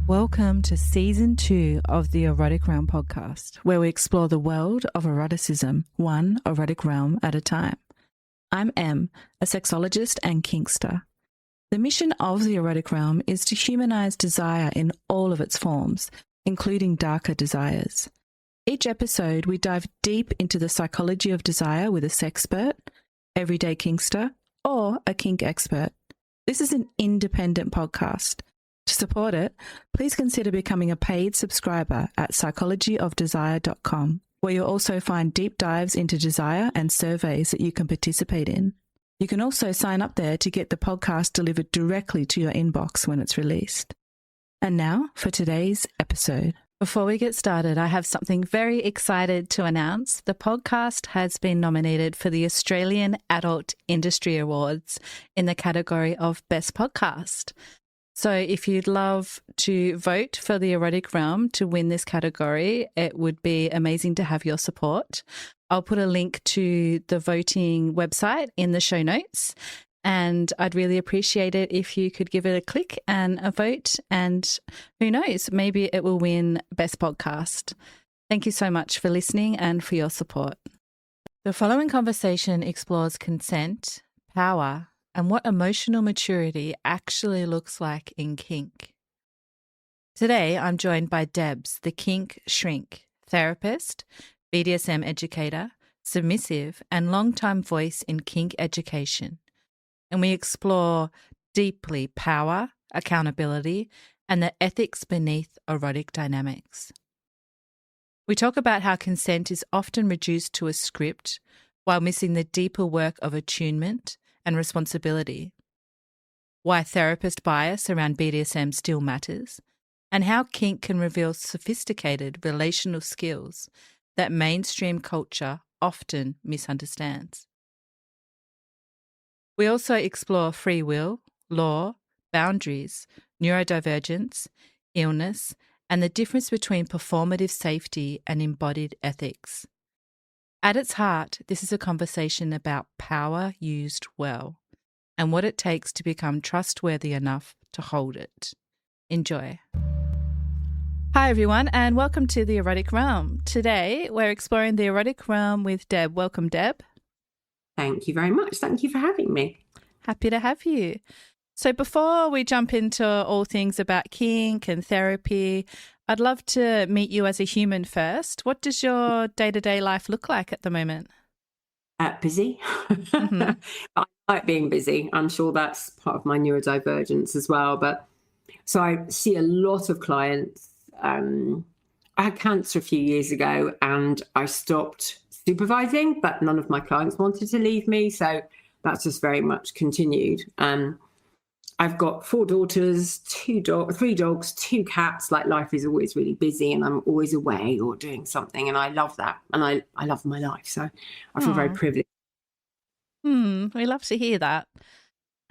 Welcome to Season 2 of the Erotic Realm podcast, where we explore the world of eroticism, one erotic realm at a time. I'm Em, a sexologist and kinkster. The mission of the Erotic Realm is to humanize desire in all of its forms, including darker desires. Each episode, we dive deep into the psychology of desire with a sexpert, everyday kinkster, or a kink expert. This is an independent podcast. To support it, please consider becoming a paid subscriber at psychologyofdesire.com, where you'll also find deep dives into desire and surveys that you can participate in. You can also sign up there to get the podcast delivered directly to your inbox when it's released. And now for today's episode. Before we get started, I have something very excited to announce. The podcast has been nominated for the Australian Adult Industry Awards in the category of Best Podcast. So if you'd love to vote for the Erotic Realm to win this category, it would be amazing to have your support. I'll put a link to the voting website in the show notes, and I'd really appreciate it if you could give it a click and a vote, and who knows, maybe it will win Best Podcast. Thank you so much for listening and for your support. The following conversation explores consent, power, and what emotional maturity actually looks like in kink. Today, I'm joined by Debs, the Kink Shrink, therapist, BDSM educator, submissive, and longtime voice in kink education. And we explore deeply power, accountability, and the ethics beneath erotic dynamics. We talk about how consent is often reduced to a script while missing the deeper work of attunement and responsibility, why therapist bias around BDSM still matters, and how kink can reveal sophisticated relational skills that mainstream culture often misunderstands. We also explore free will, law, boundaries, neurodivergence, illness, and the difference between performative safety and embodied ethics. At its heart, this is a conversation about power used well and what it takes to become trustworthy enough to hold it. Enjoy. Hi, everyone, and welcome to the Erotic Realm. Today, we're exploring the Erotic Realm with Deb. Welcome, Deb. Thank you very much. Thank you for having me. Happy to have you. So before we jump into all things about kink and therapy, I'd love to meet you as a human first. What does your day-to-day life look like at the moment? Busy. Mm-hmm. I like being busy. I'm sure that's part of my neurodivergence as well. But so I see a lot of clients. I had cancer a few years ago and I stopped supervising, but none of my clients wanted to leave me. So that's just very much continued. I've got 4 daughters, 3 dogs, 2 cats. Like, life is always really busy and I'm always away or doing something. And I love that. And I love my life. So I feel very privileged. We love to hear that.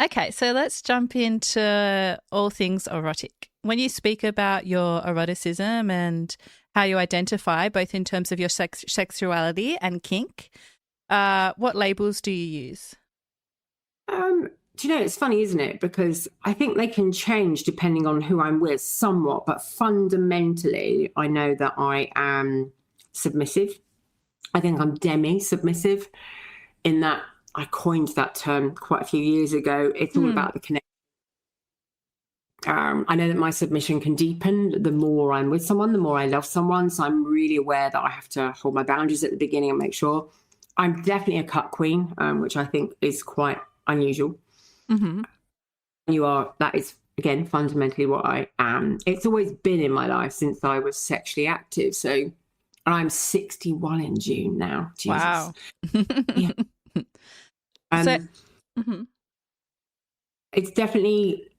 Okay, so let's jump into all things erotic. When you speak about your eroticism and how you identify, both in terms of your sexuality and kink, what labels do you use? Do you know, it's funny, isn't it? Because I think they can change depending on who I'm with somewhat. But fundamentally, I know that I am submissive. I think I'm demi-submissive in that I coined that term quite a few years ago. It's all about the connection. I know that my submission can deepen the more I'm with someone, the more I love someone. So I'm really aware that I have to hold my boundaries at the beginning and make sure. I'm definitely a cut queen, which I think is quite unusual. Mm-hmm. That is, again, fundamentally what I am. It's always been in my life since I was sexually active. So I'm 61 in June now. Jesus. Wow. Yeah. It's definitely,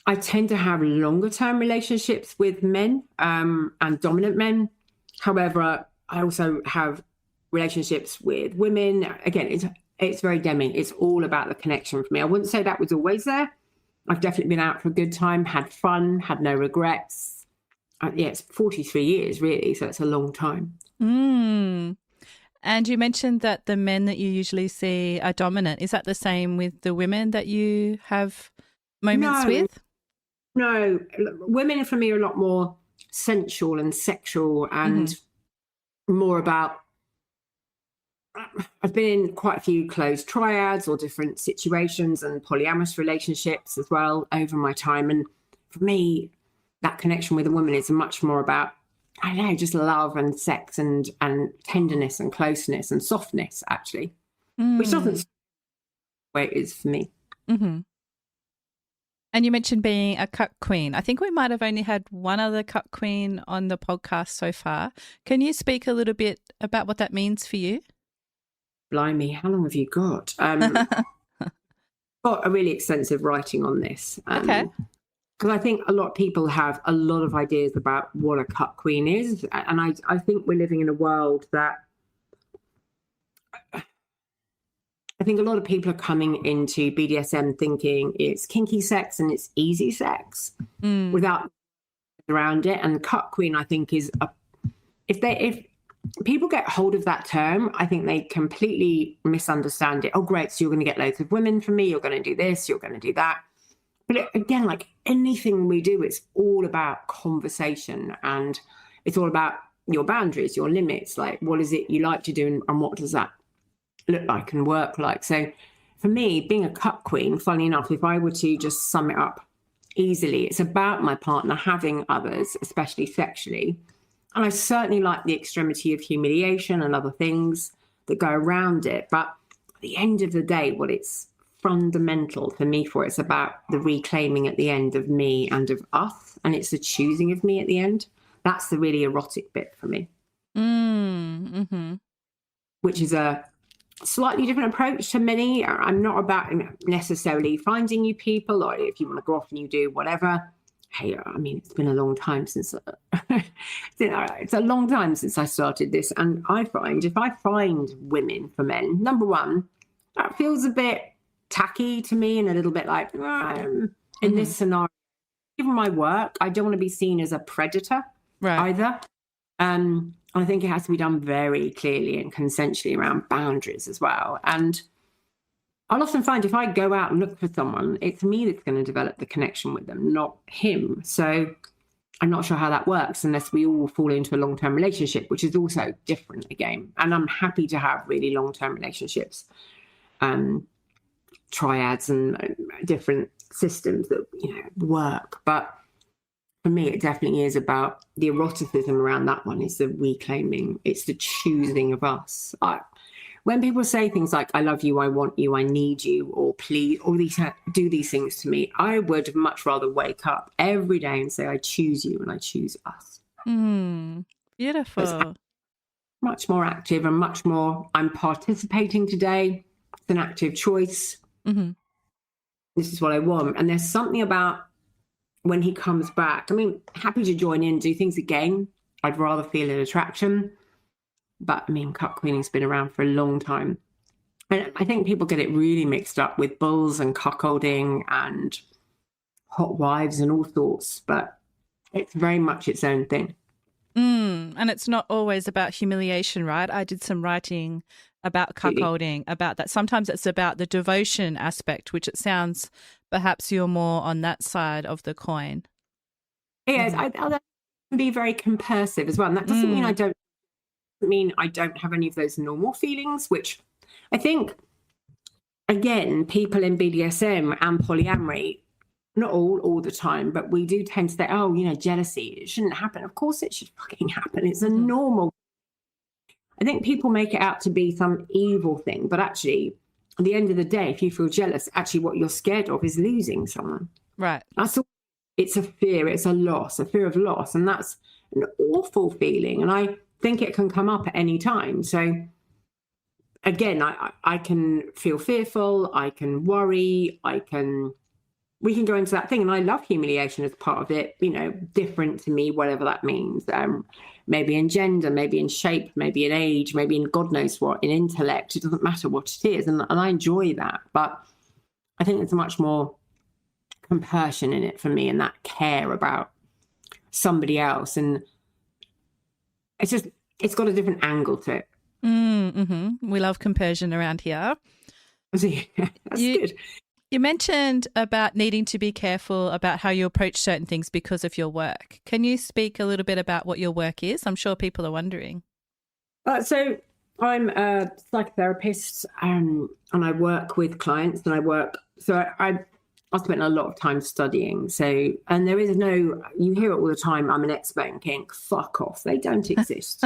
I tend to have longer term relationships with men and dominant men. However, I also have relationships with women. Again, it's very demi. It's all about the connection for me. I wouldn't say that was always there. I've definitely been out for a good time, had fun, had no regrets. It's 43 years, really, so it's a long time. And you mentioned that the men that you usually see are dominant. Is that the same with the women that you have moments with? No, women for me are a lot more sensual and sexual and more about, I've been in quite a few closed triads or different situations and polyamorous relationships as well over my time. And for me, that connection with a woman is much more about, I don't know, just love and sex and tenderness and closeness and softness, actually, which doesn't the way it is for me. Mm-hmm. And you mentioned being a cuck queen. I think we might have only had one other cuck queen on the podcast so far. Can you speak a little bit about what that means for you? Blimey, how long have you got? Got a really extensive writing on this. Okay. Because I think a lot of people have a lot of ideas about what a cuck queen is. And I think we're living in a world that I think a lot of people are coming into BDSM thinking it's kinky sex and it's easy sex without around it. And the cuck queen, I think, is if people get hold of that term, I think they completely misunderstand it. Oh, great. So you're going to get loads of women from me. You're going to do this. You're going to do that. But again, like anything we do, it's all about conversation and it's all about your boundaries, your limits. Like, what is it you like to do and what does that look like and work like? So for me, being a cuck queen, funny enough, if I were to just sum it up easily, it's about my partner having others, especially sexually. And I certainly like the extremity of humiliation and other things that go around it. But at the end of the day, what it's fundamental for me for, it's about the reclaiming at the end of me and of us. And it's the choosing of me at the end. That's the really erotic bit for me. Which is a slightly different approach to many. I'm not about necessarily finding new people, or if you want to go off and you do whatever. Hey, I mean, it's been a long time since it's a long time since I started this. And I find if I find women for men, number one, that feels a bit tacky to me and a little bit like in this scenario, given my work, I don't want to be seen as a predator either. I think it has to be done very clearly and consensually around boundaries as well. And I'll often find if I go out and look for someone, it's me that's going to develop the connection with them, not him. So I'm not sure how that works unless we all fall into a long-term relationship, which is also different again. And I'm happy to have really long-term relationships, triads and different systems that work. But for me, it definitely is about the eroticism around that one. It's the reclaiming. It's the choosing of us. When people say things like, I love you, I want you, I need you, or please, or do these things to me, I would much rather wake up every day and say, I choose you and I choose us. Beautiful. It's much more active and much more, I'm participating today. It's an active choice. This is what I want. And there's something about when he comes back, I mean, happy to join in, do things again. I'd rather feel an attraction. But I mean, cuck queening's been around for a long time. And I think people get it really mixed up with bulls and cuckolding and hot wives and all sorts. But it's very much its own thing. And it's not always about humiliation, right? I did some writing about cuckolding, about that. Sometimes it's about the devotion aspect, which it sounds perhaps you're more on that side of the coin. Yes, I can be very compersive as well. And that doesn't mean I don't have any of those normal feelings, which I think, again, people in BDSM and polyamory, not all the time, but we do tend to say, oh, jealousy, it shouldn't happen. Of course it should fucking happen. It's a normal. I think people make it out to be some evil thing, but actually, at the end of the day, if you feel jealous, actually what you're scared of is losing someone. Right. That's all. It's a fear. It's a fear of loss. And that's an awful feeling. And I think it can come up at any time. So again, I can feel fearful. I can worry. We can go into that thing. And I love humiliation as part of it, different to me, whatever that means. Maybe in gender, maybe in shape, maybe in age, maybe in God knows what, in intellect. It doesn't matter what it is. And I enjoy that. But I think there's much more compassion in it for me and that care about somebody else. And it's got a different angle to it. We love compersion around here. That's good. You mentioned about needing to be careful about how you approach certain things because of your work. Can you speak a little bit about what your work is? I'm sure people are wondering. So I'm a psychotherapist, and I work with clients, and I spent a lot of time studying. So, and there is no, you hear it all the time, I'm an expert in kink. Fuck off. They don't exist.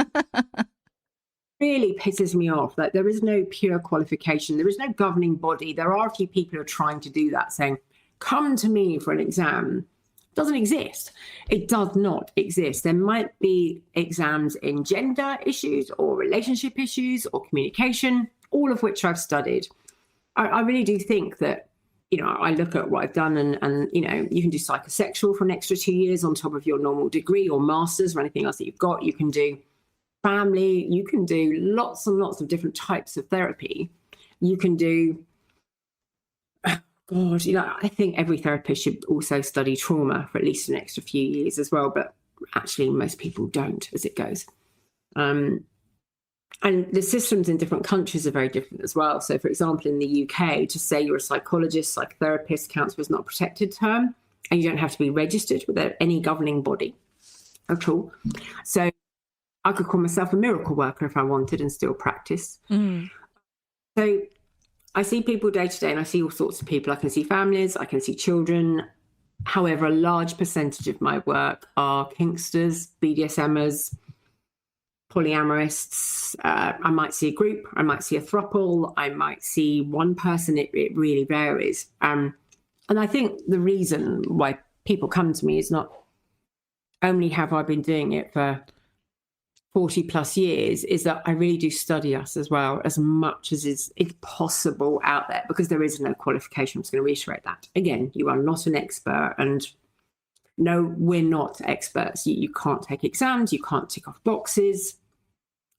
Really pisses me off that there is no pure qualification. There is no governing body. There are a few people who are trying to do that, saying, come to me for an exam. It doesn't exist. It does not exist. There might be exams in gender issues or relationship issues or communication, all of which I've studied. I really do think that, I look at what I've done and you can do psychosexual for an extra 2 years on top of your normal degree or master's or anything else that you've got. You can do family, you can do lots and lots of different types of therapy. You can do, I think every therapist should also study trauma for at least an extra few years as well, but actually most people don't as it goes. And the systems in different countries are very different as well. So, for example, in the UK, to say you're a psychologist, psychotherapist, counsellor is not a protected term, and you don't have to be registered with any governing body at all. So I could call myself a miracle worker if I wanted and still practice. So I see people day to day, and I see all sorts of people. I can see families, I can see children. However, a large percentage of my work are kinksters, BDSMers, polyamorists. I might see a group, I might see a throuple, I might see one person. It really varies. And I think the reason why people come to me is not only have I been doing it for 40 plus years, is that I really do study us as well, as much as is possible out there, because there is no qualification. I'm just going to reiterate that. Again, you are not an expert, and no, we're not experts. You can't take exams, you can't tick off boxes.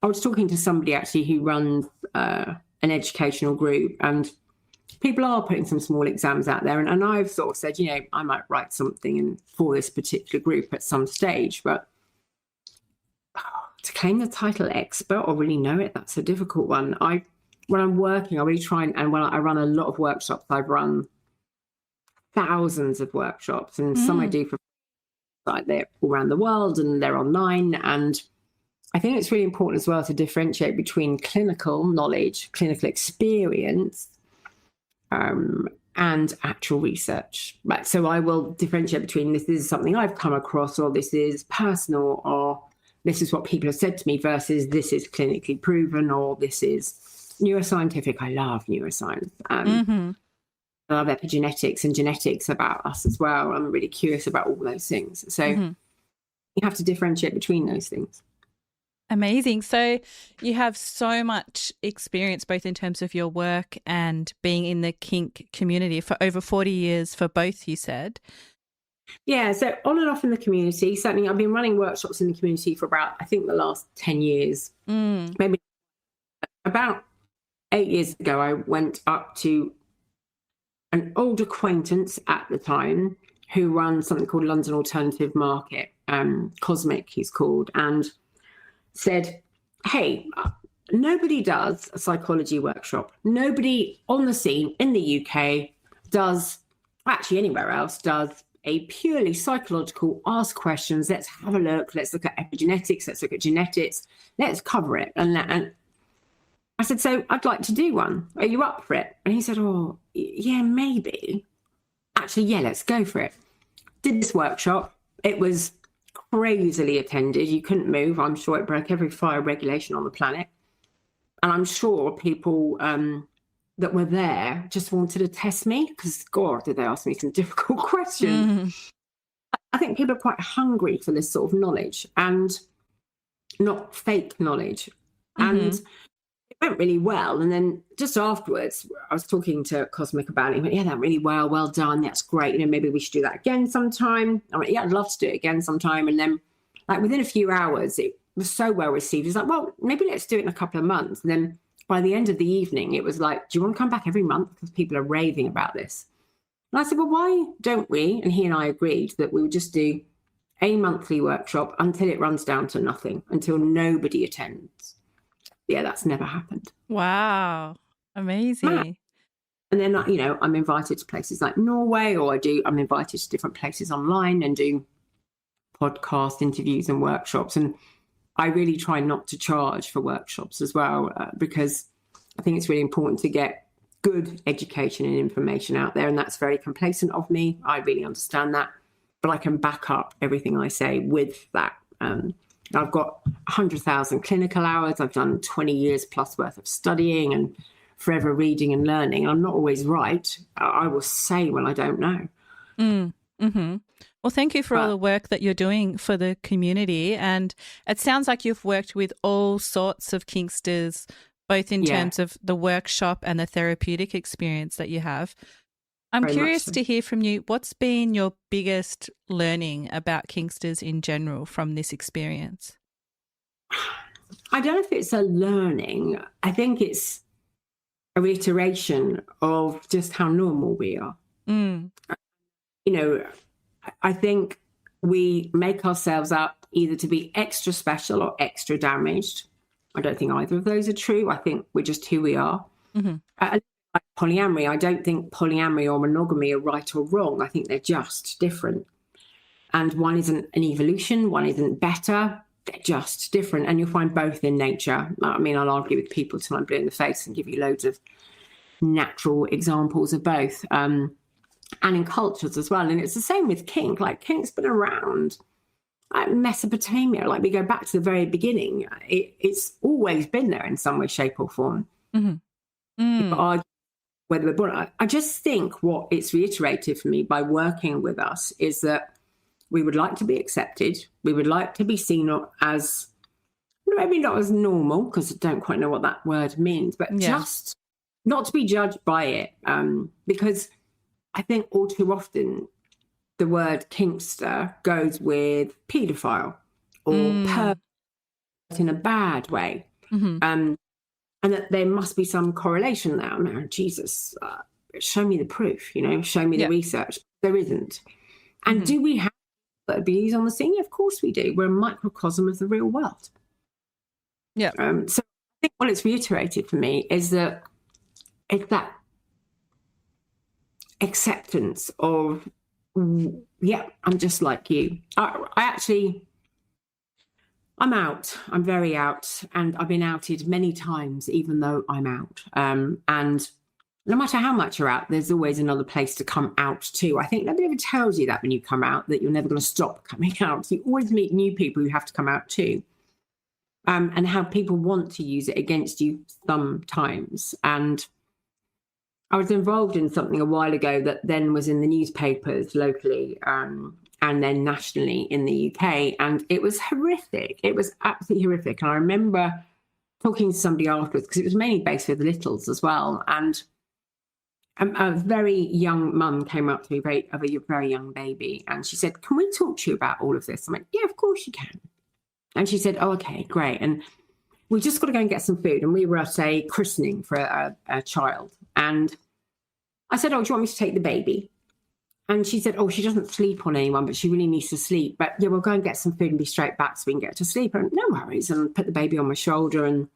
I was talking to somebody actually who runs an educational group, and people are putting some small exams out there. And I've sort of said, I might write something for this particular group at some stage, but to claim the title expert or really know it, that's a difficult one. When I'm working, I really try and when I run a lot of workshops, I've run thousands of workshops, and some I do for they're all around the world and they're online. And I think it's really important as well to differentiate between clinical knowledge, clinical experience, and actual research. Right. So I will differentiate between this is something I've come across, or this is personal, or this is what people have said to me, versus this is clinically proven, or this is neuroscientific. I love neuroscience. I love epigenetics and genetics about us as well. I'm really curious about all those things. So you have to differentiate between those things. Amazing. So you have so much experience, both in terms of your work and being in the kink community for over 40 years for both, you said. Yeah, so on and off in the community. Certainly, I've been running workshops in the community for about, I think, the last 10 years. Maybe about 8 years ago, I went up to an old acquaintance at the time who runs something called London Alternative Market, Cosmic he's called, and said, hey, nobody does a psychology workshop. Nobody on the scene in the UK does, actually anywhere else, does a purely psychological, ask questions, let's have a look, let's look at epigenetics, let's look at genetics, let's cover it. And I said, so I'd like to do one. Are you up for it? And he said, oh, yeah, maybe. Actually, yeah, let's go for it. Did this workshop. It was crazily attended. You couldn't move. I'm sure it broke every fire regulation on the planet. And I'm sure people that were there just wanted to test me, because, God, did they ask me some difficult questions. I think people are quite hungry for this sort of knowledge, and not fake knowledge. And it went really well. And then just afterwards, I was talking to Cosmic about it. He went, yeah, that went really well. Well done. That's great. Maybe we should do that again sometime. I went, yeah, I'd love to do it again sometime. And then, within a few hours, it was so well received. He's like, well, maybe let's do it in a couple of months. And then by the end of the evening, it was like, do you want to come back every month? Because people are raving about this. And I said, well, why don't we? And he and I agreed that we would just do a monthly workshop until it runs down to nothing, until nobody attends. Yeah, that's never happened. Wow. Amazing. And then, you know, I'm invited to places like Norway, or I'm invited to different places online and do podcast interviews and workshops. And I really try not to charge for workshops as well, because I think it's really important to get good education and information out there. And that's very complacent of me. I really understand that. But I can back up everything I say with that. I've got 100,000 clinical hours. I've done 20 years plus worth of studying and forever reading and learning. I'm not always right. I will say when I don't know. Mm-hmm. Well, thank you for all the work that you're doing for the community. And it sounds like you've worked with all sorts of kinksters, both in terms of the workshop and the therapeutic experience that you have. I'm Very curious much so. to hear from you, what's been your biggest learning about kinksters in general from this experience? I don't know if it's a learning. I think it's a reiteration of just how normal we are. Mm. You know, I think we make ourselves up either to be extra special or extra damaged. I don't think either of those are true. I think we're just who we are. Mm-hmm. Like polyamory, I don't think polyamory or monogamy are right or wrong. I think they're just different. And one isn't an evolution, one isn't better. They're just different. And you'll find both in nature. I mean, I'll argue with people till I'm blue in the face and give you loads of natural examples of both. And in cultures as well. And it's the same with kink. Like, kink's been around Mesopotamia. Like, we go back to the very beginning. It's always been there in some way, shape or form. Mm-hmm. People argue whether we're born. I just think what it's reiterated for me by working with us is that we would like to be accepted. We would like to be seen as, maybe not as normal, because I don't quite know what that word means, but just not to be judged by it. Because I think all too often the word kinkster goes with paedophile or pervert in a bad way. Mm-hmm. And that there must be some correlation there. I mean, Jesus, show me the proof, show me the research. There isn't. And do we have abuse on the scene? Of course we do. We're a microcosm of the real world. Yeah. So I think what it's reiterated for me is that it's that acceptance of, I'm just like you. I'm out. I'm very out. And I've been outed many times, even though I'm out. And no matter how much you're out, there's always another place to come out to. I think nobody ever tells you that when you come out, that you're never going to stop coming out. You always meet new people you have to come out to. And how people want to use it against you sometimes. And I was involved in something a while ago that then was in the newspapers locally, and then nationally in the UK. And it was horrific. It was absolutely horrific. And I remember talking to somebody afterwards, because it was mainly based with littles as well. And a very young mum came up to me, of a very young baby. And she said, "Can we talk to you about all of this?" I went, "Yeah, of course you can." And she said, "Oh, okay, great. And we just got to go and get some food." And we were at a christening for a child. And I said, "Oh, do you want me to take the baby?" And she said, "Oh, she doesn't sleep on anyone, but she really needs to sleep. But yeah, we'll go and get some food and be straight back so we can get her to sleep." And no worries. And put the baby on my shoulder, and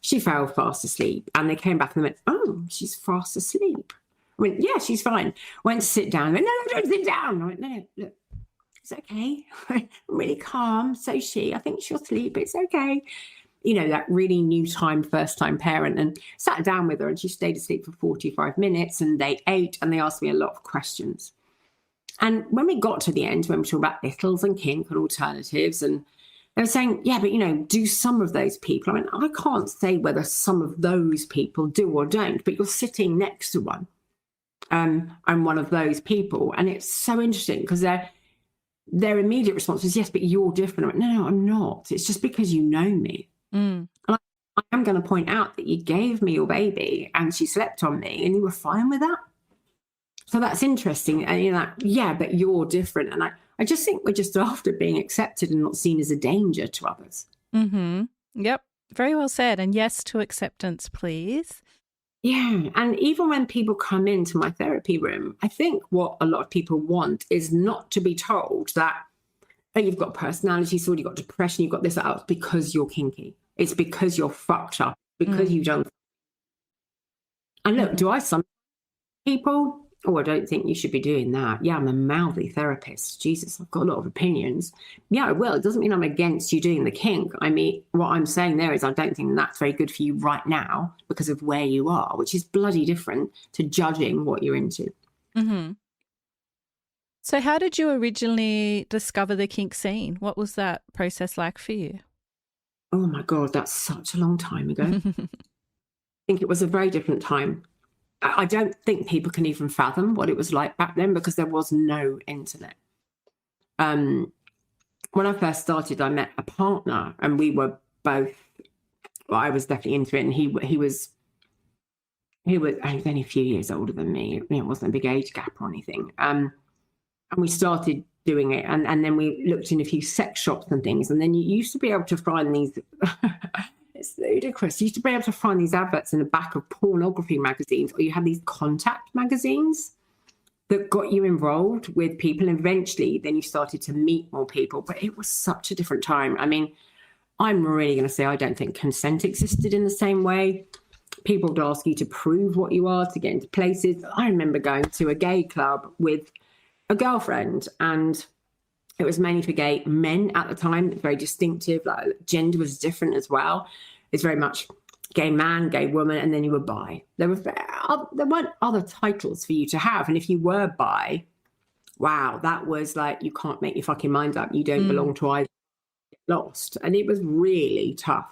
she fell fast asleep. And they came back and they went, "Oh, she's fast asleep." I went, "Yeah, she's fine." Went to sit down. I went, "No, don't sit down." I went, "No, look, it's okay. I'm really calm. So I think she'll sleep. It's okay." That really new time, first time parent, and sat down with her, and she stayed asleep for 45 minutes, and they ate, and they asked me a lot of questions. And when we got to the end, when we talked about littles and kink and alternatives, and they were saying, "Yeah, but do some of those people?" I mean, I can't say whether some of those people do or don't, but you're sitting next to one. I'm one of those people. And it's so interesting because their immediate response was, "Yes, but you're different." I went, No, I'm not. It's just because you know me. And I am going to point out that you gave me your baby and she slept on me and you were fine with that. So that's interesting. And you're like, "Yeah, but you're different." And I just think we're just after being accepted and not seen as a danger to others. Mm-hmm. Yep. Very well said. And yes to acceptance, please. Yeah. And even when people come into my therapy room, I think what a lot of people want is not to be told that, "Oh, you've got personality disorder, you've got depression, you've got this out," because you're kinky. It's because you're fucked up, because you've done. And look, do I sometimes people, oh, I don't think you should be doing that. Yeah, I'm a mouthy therapist. Jesus, I've got a lot of opinions. Yeah, well, it doesn't mean I'm against you doing the kink. I mean, what I'm saying there is I don't think that's very good for you right now because of where you are, which is bloody different to judging what you're into. Mm-hmm. So how did you originally discover the kink scene? What was that process like for you? Oh my God, that's such a long time ago. I think it was a very different time. I don't think people can even fathom what it was like back then because there was no internet. When I first started, I met a partner and we were both, well, I was definitely into it, and he was only a few years older than me. It wasn't a big age gap or anything. And we started doing it, and then we looked in a few sex shops and things, and then you used to be able to find these it's ludicrous. You used to be able to find these adverts in the back of pornography magazines, or you had these contact magazines that got you involved with people. Eventually, then you started to meet more people, but it was such a different time. I mean, I'm really going to say I don't think consent existed in the same way. People would ask you to prove what you are to get into places. I remember going to a gay club with a girlfriend, and it was mainly for gay men at the time. It's very distinctive. Like, gender was different as well. It's very much gay man, gay woman, and then you were bi. There weren't other titles for you to have. And if you were bi, wow, that was like, you can't make your fucking mind up. You don't belong to either. Lost. And it was really tough.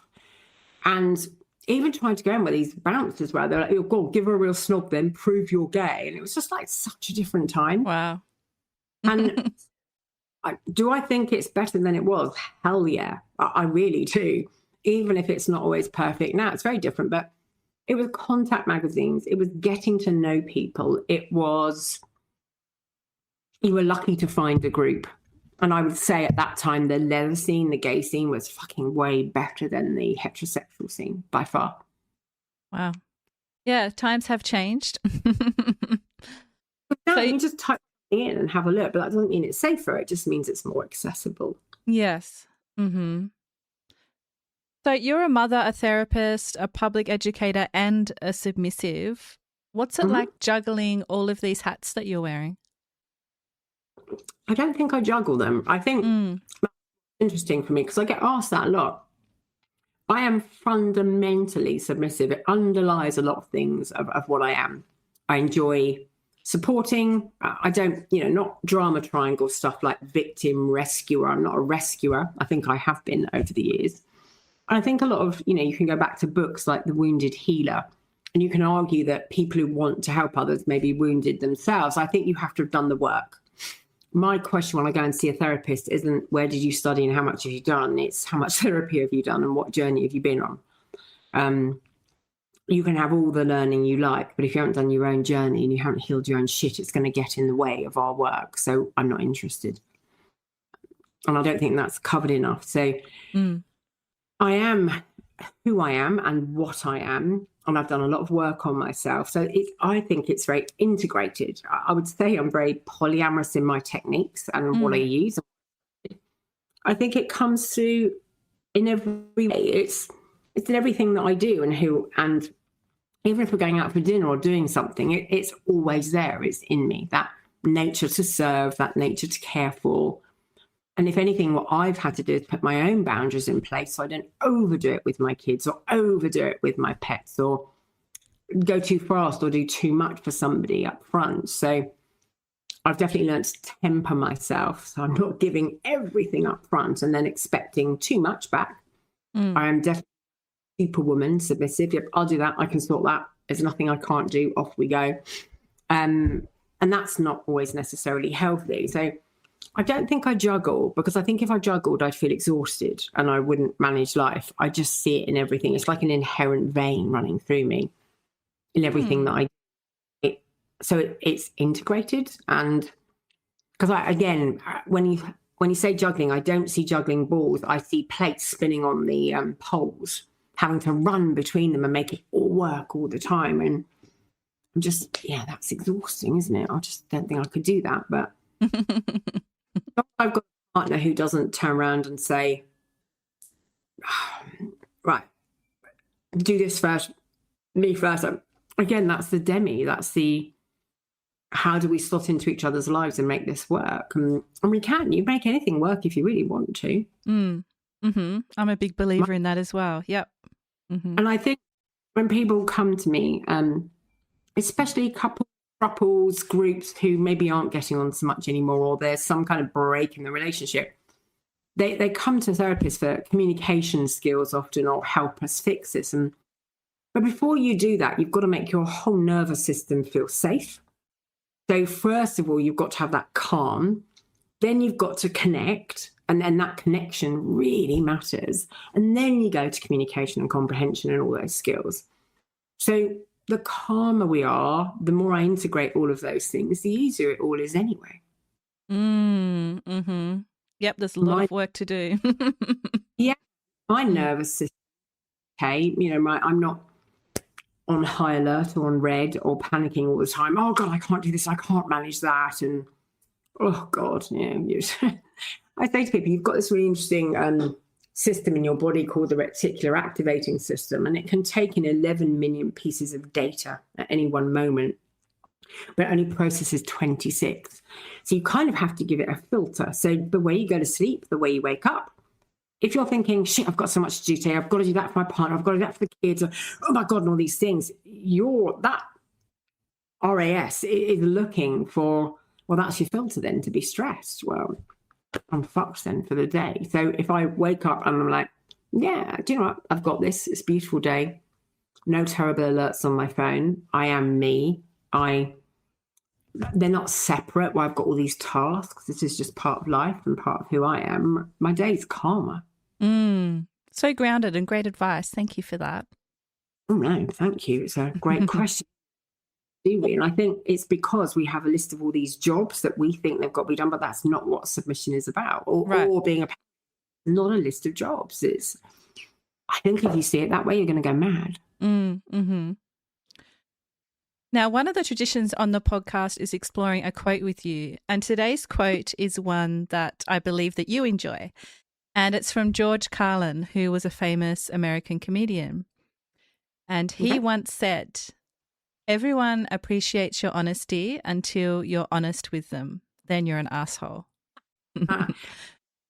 And even trying to go in with these bouncers where they're like, oh, go on, give her a real snog then, prove you're gay. And it was just like such a different time. Wow. And do I think it's better than it was? Hell yeah. I really do. Even if it's not always perfect now, it's very different. But it was contact magazines. It was getting to know people. It was, you were lucky to find a group. And I would say at that time, the leather scene, the gay scene was fucking way better than the heterosexual scene by far. Wow. Yeah, times have changed. So you just type in and have a look, but that doesn't mean it's safer. It just means it's more accessible. Yes. Mm-hmm. So you're a mother, a therapist, a public educator, and a submissive. What's it like juggling all of these hats that you're wearing? I don't think I juggle them. I think that's interesting for me because I get asked that a lot. I am fundamentally submissive. It underlies a lot of things of what I am. I enjoy supporting. I don't, not drama triangle stuff like victim, rescuer. I'm not a rescuer. I think I have been over the years. I think a lot of, you can go back to books like The Wounded Healer, and you can argue that people who want to help others may be wounded themselves. I think you have to have done the work. My question when I go and see a therapist isn't where did you study and how much have you done? It's how much therapy have you done and what journey have you been on? You can have all the learning you like, but if you haven't done your own journey and you haven't healed your own shit, it's going to get in the way of our work. So I'm not interested. And I don't think that's covered enough. So I am who I am and what I am. And I've done a lot of work on myself. So I think it's very integrated. I would say I'm very polyamorous in my techniques and what I use. I think it comes through in every way. It's in everything that I do and even if we're going out for dinner or doing something, it's always there. It's in me, that nature to serve, that nature to care for. And if anything, what I've had to do is put my own boundaries in place so I don't overdo it with my kids or overdo it with my pets or go too fast or do too much for somebody up front. So I've definitely learned to temper myself. So I'm not giving everything up front and then expecting too much back. I am definitely superwoman, submissive. Yep, I'll do that. I can sort that. There's nothing I can't do. Off we go. And that's not always necessarily healthy. So I don't think I juggle because I think if I juggled, I'd feel exhausted and I wouldn't manage life. I just see it in everything. It's like an inherent vein running through me in everything that I do. So it's integrated. And because when you say juggling, I don't see juggling balls. I see plates spinning on the poles, having to run between them and make it all work all the time. And I'm just, that's exhausting, isn't it? I just don't think I could do that. But I've got a partner who doesn't turn around and say, right, do this first, me first. Again, that's the demi. That's the how do we slot into each other's lives and make this work? And we can. You make anything work if you really want to. I'm a big believer in that as well. Yep. And I think when people come to me, especially couples, groups who maybe aren't getting on so much anymore, or there's some kind of break in the relationship, they come to therapists for communication skills often, or help us fix this. But before you do that, you've got to make your whole nervous system feel safe. So first of all, you've got to have that calm. Then you've got to connect. And then that connection really matters. And then you go to communication and comprehension and all those skills. So the calmer we are, the more I integrate all of those things, the easier it all is anyway. Yep, there's a lot of work to do. Yeah, my nervous system, okay, I'm not on high alert or on red or panicking all the time. Oh, God, I can't do this. I can't manage that. And, oh, God, I say to people, you've got this really interesting system in your body called the reticular activating system, and it can take in 11 million pieces of data at any one moment, but it only processes 26. So you kind of have to give it a filter. So the way you go to sleep, the way you wake up, if you're thinking, shit, I've got so much to do today, I've got to do that for my partner, I've got to do that for the kids, or, oh my God, and all these things, that RAS is looking for, well, that's your filter then to be stressed. Well, I'm fucked then for the day. So if I wake up and I'm like, yeah, do you know what? I've got this. It's a beautiful day. No terrible alerts on my phone. I am me. They're not separate where I've got all these tasks. This is just part of life and part of who I am. My day's calmer. So grounded and great advice. Thank you for that. Oh, no, thank you. It's a great question. Do we? And I think it's because we have a list of all these jobs that we think they've got to be done, but that's not what submission is about. Or being not a list of jobs. I think if you see it that way, you're going to go mad. Now, one of the traditions on the podcast is exploring a quote with you. And today's quote is one that I believe that you enjoy. And it's from George Carlin, who was a famous American comedian. And he once said, "Everyone appreciates your honesty until you're honest with them. Then you're an asshole."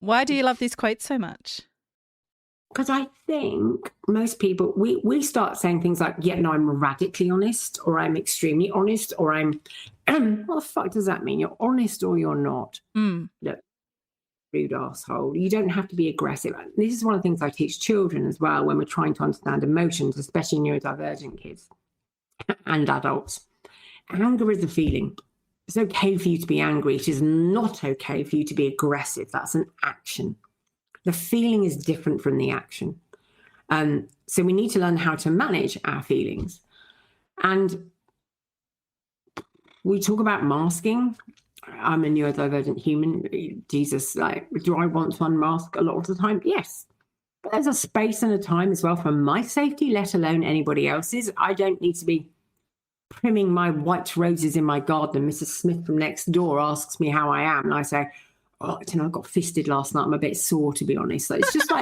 Why do you love this quote so much? Because I think most people, we start saying things like, yeah, no, I'm radically honest, or I'm extremely honest, or I'm, what the fuck does that mean? You're honest or you're not? Look, rude asshole. You don't have to be aggressive. This is one of the things I teach children as well when we're trying to understand emotions, especially neurodivergent kids and adults. Anger is a feeling. It's okay for you to be angry. It is not okay for you to be aggressive. That's an action. The feeling is different from the action. So we need to learn how to manage our feelings. And we talk about masking. I'm a neurodivergent human. Jesus, do I want to unmask a lot of the time? Yes. But there's a space and a time as well for my safety, let alone anybody else's. I don't need to be trimming my white roses in my garden. Mrs. Smith from next door asks me how I am. And I say, oh, I got fisted last night. I'm a bit sore, to be honest. So it's just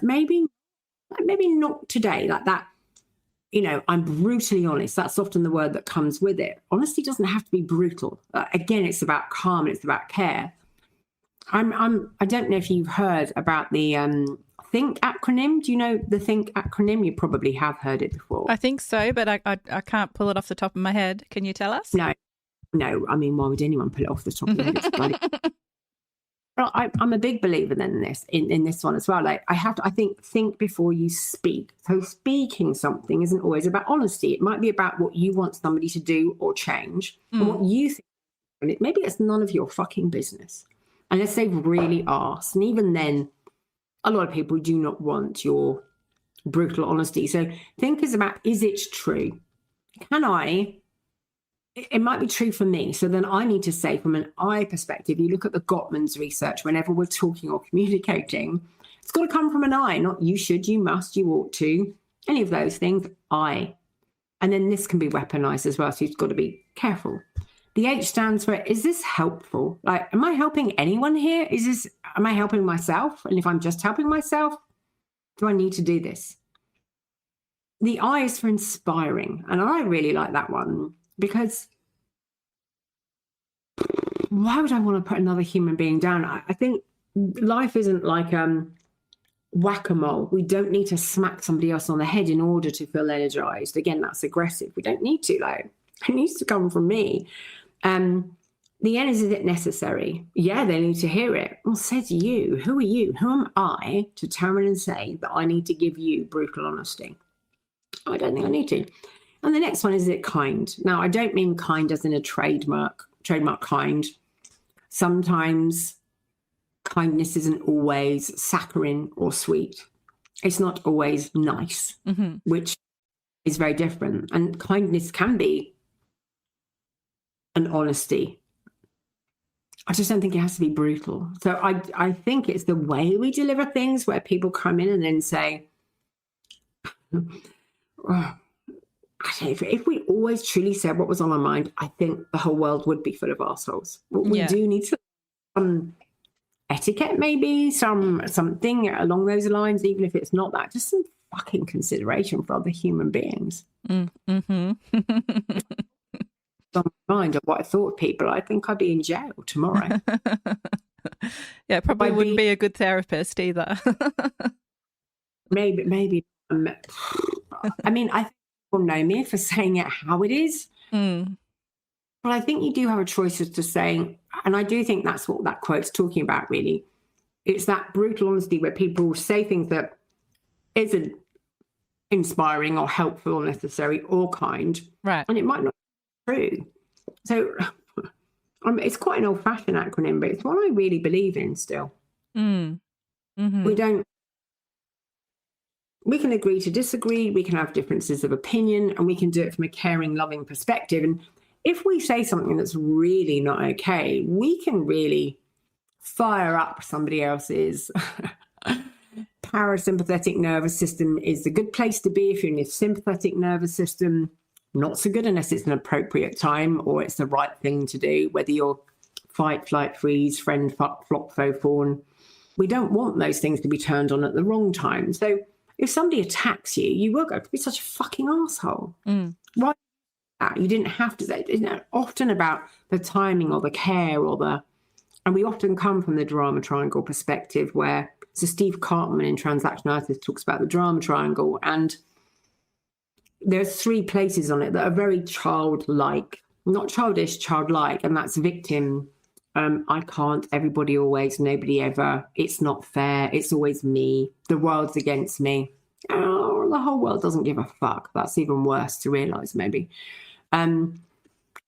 maybe not today, like that. I'm brutally honest. That's often the word that comes with it. Honesty doesn't have to be brutal. Again, it's about calm and it's about care. I don't know if you've heard about the THINK acronym. Do you know the THINK acronym? You probably have heard it before. I think so, but I can't pull it off the top of my head. Can you tell us? No. I mean, why would anyone pull it off the top of their head? It's bloody... Well, I'm a big believer in this one as well. I think before you speak. So speaking something isn't always about honesty. It might be about what you want somebody to do or change, and what you think. And maybe it's none of your fucking business, unless they've really asked. And even then, a lot of people do not want your brutal honesty. So think is about, is it true? It might be true for me. So then I need to say, from an I perspective, you look at the Gottman's research, whenever we're talking or communicating, it's got to come from an I, not you should, you must, you ought to, any of those things, I. And then this can be weaponized as well. So you've got to be careful. The H stands for, is this helpful? Am I helping anyone here? Am I helping myself? And if I'm just helping myself, do I need to do this? The I is for inspiring. And I really like that one. Because why would I want to put another human being down? I think life isn't like whack-a-mole. We don't need to smack somebody else on the head in order to feel energized. Again, that's aggressive. We don't need to. Like, it needs to come from me. The end, is it necessary? Yeah, they need to hear it. Well, says you. Who are you? Who am I to turn and say that I need to give you brutal honesty? I don't think I need to. And the next one, is it kind? Now, I don't mean kind as in a trademark kind. Sometimes kindness isn't always saccharine or sweet. It's not always nice, which is very different. And kindness can be an honesty. I just don't think it has to be brutal. So I think it's the way we deliver things, where people come in and then say, oh, I don't know, if we always truly said what was on our mind, I think the whole world would be full of assholes. We do need some etiquette, maybe something along those lines, even if it's not that, just some fucking consideration for other human beings. On my mind of what I thought of people, I think I'd be in jail tomorrow. Yeah, probably wouldn't be a good therapist either. maybe. I mean, I think people know me for saying it how it is. But I think you do have a choice as to saying, and I do think that's what that quote's talking about, really. It's that brutal honesty where people say things that isn't inspiring or helpful or necessary or kind. Right. And it might not be true. So it's quite an old-fashioned acronym, but it's one I really believe in still. We can agree to disagree, we can have differences of opinion, and we can do it from a caring, loving perspective. And if we say something that's really not okay, we can really fire up somebody else's parasympathetic nervous system. Is the good place to be. If you're in your sympathetic nervous system, not so good unless it's an appropriate time or it's the right thing to do, whether you're fight, flight, freeze, friend, fuck, flop, faux, fawn. We don't want those things to be turned on at the wrong time. So if somebody attacks you, you will go, "You're such a fucking asshole." Why? You didn't have to say. Isn't it often about the timing or the care and we often come from the drama triangle perspective, where, so Steve Cartman in Transactionalitis talks about the drama triangle, and there's 3 places on it that are very childlike, not childish, childlike, and that's victim. I can't, everybody always, nobody ever, it's not fair, it's always me, the world's against me. Oh, the whole world doesn't give a fuck. That's even worse to realise, maybe.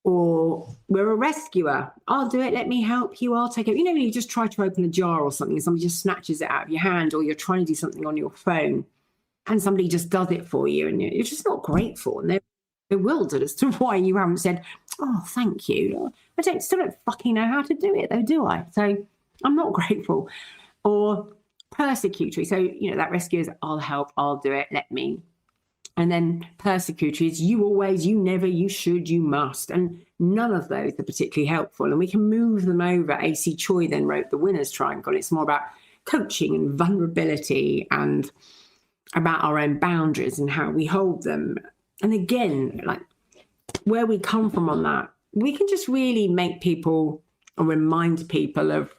Or we're a rescuer. I'll do it. Let me help you. I'll take it. You know, when you just try to open a jar or something and somebody just snatches it out of your hand, or you're trying to do something on your phone and somebody just does it for you, and you're just not grateful. And they're bewildered as to why you haven't said, "Oh, thank you. I still don't fucking know how to do it, though, do I?" So I'm not grateful. Or persecutory. So, you know, that rescue is, "I'll help, I'll do it, let me." And then persecutory is, "You always, you never, you should, you must." And none of those are particularly helpful. And we can move them over. A.C. Choi then wrote The Winner's Triangle. It's more about coaching and vulnerability and about our own boundaries and how we hold them. And again, like, where we come from on that, we can just really make people or remind people of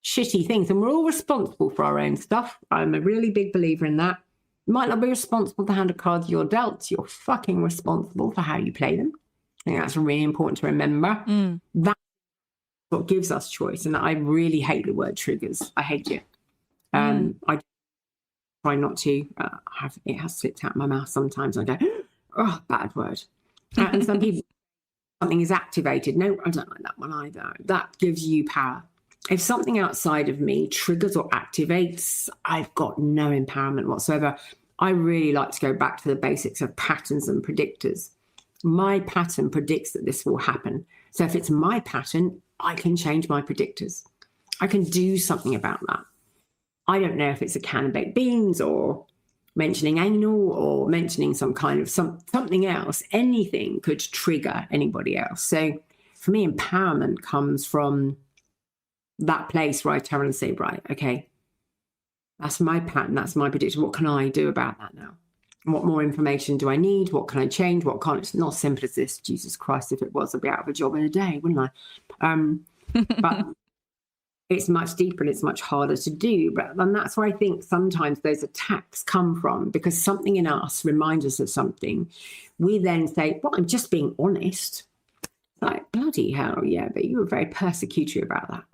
shitty things. And we're all responsible for our own stuff. I'm a really big believer in that. You might not be responsible for the hand of cards you're dealt. You're fucking responsible for how you play them. I think that's really important to remember. That's what gives us choice. And I really hate the word triggers. I hate it. I try not to. It has slipped out of my mouth sometimes. I go, "Oh, bad word." And some people, something is activated. No, I don't like that one either. That gives you power. If something outside of me triggers or activates, I've got no empowerment whatsoever. I really like to go back to the basics of patterns and predictors. My pattern predicts that this will happen. So if it's my pattern, I can change my predictors. I can do something about that. I don't know if it's a can of baked beans or mentioning anal or mentioning some kind of something else. Anything could trigger anybody else. So for me, empowerment comes from that place where I turn and say, right, okay, that's my pattern, that's my prediction. What can I do about that now? What more information do I need? What can I change? What can't? It's not as simple as this. Jesus Christ, if it was, I'd be out of a job in a day, wouldn't I? But it's much deeper and it's much harder to do. And that's where I think sometimes those attacks come from, because something in us reminds us of something. We then say, well, I'm just being honest. Like, bloody hell, yeah, but you were very persecutory about that.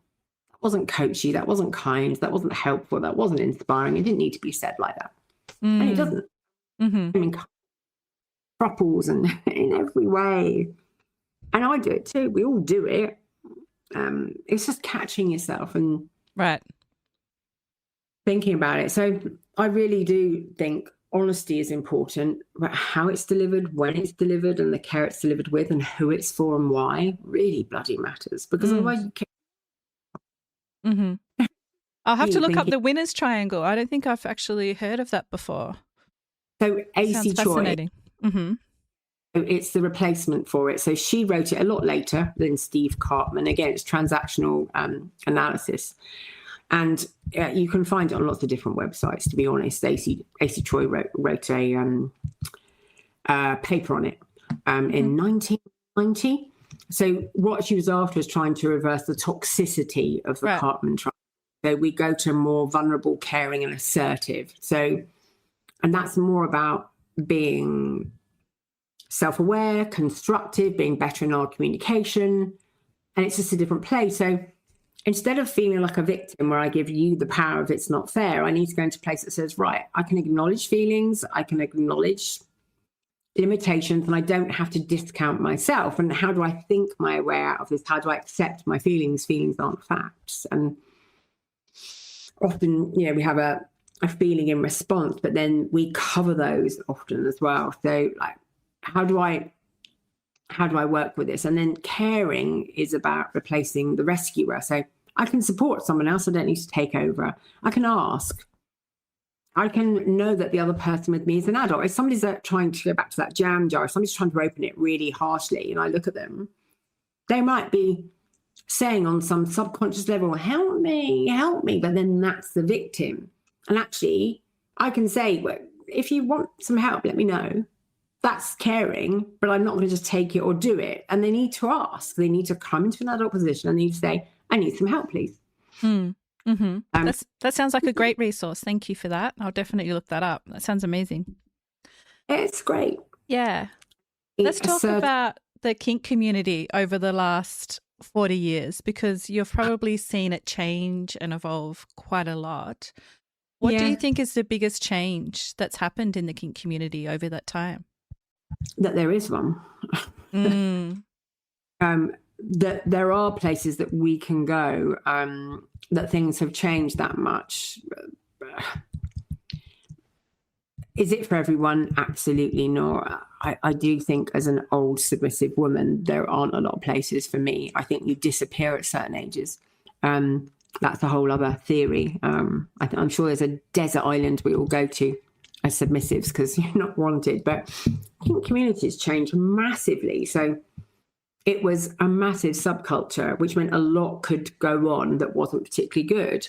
That wasn't coachy, that wasn't kind, that wasn't helpful, that wasn't inspiring. It didn't need to be said like that. And it doesn't. I mean, throttles and in every way. And I do it too. We all do it. It's just catching yourself and thinking about it. So I really do think honesty is important, but how it's delivered, when it's delivered, and the care it's delivered with, and who it's for and why really bloody matters. Because otherwise you can't. I'll have to look up the winner's triangle. I don't think I've actually heard of that before. So AC Choi, fascinating. It's the replacement for it. So she wrote it a lot later than Steve Cartman. Again, it's transactional analysis. And you can find it on lots of different websites, to be honest. AC Choi wrote a paper on it in 1990. So what she was after is trying to reverse the toxicity of the Cartman triangle. So we go to more vulnerable, caring and assertive. So, and that's more about being self-aware, constructive, being better in our communication. And it's just a different place. So instead of feeling like a victim where I give you the power of it's not fair, I need to go into a place that says, right, I can acknowledge feelings, I can acknowledge limitations, and I don't have to discount myself. And how do I think my way out of this? How do I accept my feelings? Feelings aren't facts. And often, you know, we have a feeling in response, but then we cover those often as well. So like, how do I work with this? And then caring is about replacing the rescuer. So I can support someone else. I don't need to take over. I can ask. I can know that the other person with me is an adult. If somebody's trying to go back to that jam jar, if somebody's trying to open it really harshly and I look at them, they might be saying on some subconscious level, help me. But then that's the victim. And actually, I can say, well, if you want some help, let me know. That's caring, but I'm not going to just take it or do it. And they need to ask. They need to come into an adult position and they need to say, I need some help, please. That sounds like a great resource. Thank you for that. I'll definitely look that up. That sounds amazing. It's great. Yeah. Let's talk about the kink community over the last 40 years, because you've probably seen it change and evolve quite a lot. What do you think is the biggest change that's happened in the kink community over that time? That there is one. That there are places that we can go, that things have changed that much. Is it for everyone? Absolutely not. I do think as an old submissive woman, there aren't a lot of places for me. I think you disappear at certain ages. That's a whole other theory. I'm sure there's a desert island we all go to as submissives because you're not wanted. But I think communities changed massively. So it was a massive subculture, which meant a lot could go on that wasn't particularly good.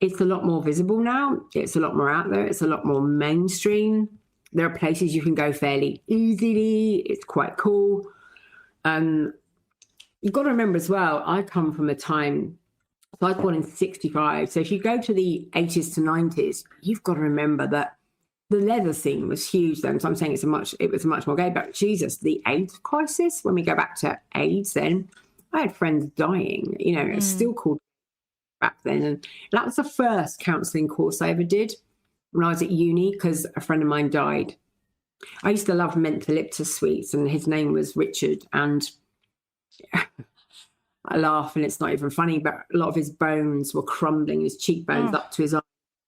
It's a lot more visible now. It's a lot more out there. It's a lot more mainstream. There are places you can go fairly easily. It's quite cool. You've got to remember as well, I come from a time, so I was born in 1965. So if you go to the 80s to 90s, you've got to remember that the leather scene was huge then. So I'm saying it was much more gay. But Jesus, the AIDS crisis, when we go back to AIDS then, I had friends dying. You know, it's still called back then. And that was the first counselling course I ever did when I was at uni, because a friend of mine died. I used to love mentholyptus sweets, and his name was Richard. And I laugh, and it's not even funny, but a lot of his bones were crumbling, his cheekbones up to his eyes.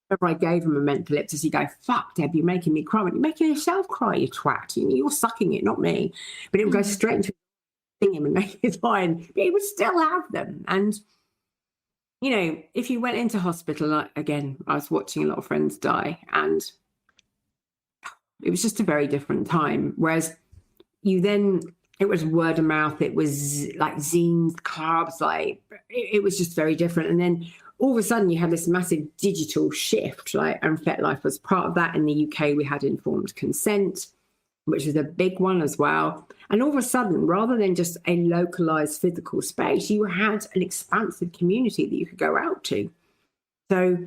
Whenever I gave him a menthol he'd go, fuck, Deb, you're making me cry. You're making yourself cry, you twat. You're sucking it, not me. But it would go straight into him and make it fine. But he would still have them. And, you know, if you went into hospital, again, I was watching a lot of friends die, and it was just a very different time. Whereas it was word of mouth. It was like zines, clubs, like it was just very different. And then all of a sudden you had this massive digital shift, like, and FetLife was part of that. In the UK, we had informed consent. which is a big one as well. And all of a sudden, rather than just a localized physical space, you had an expansive community that you could go out to. So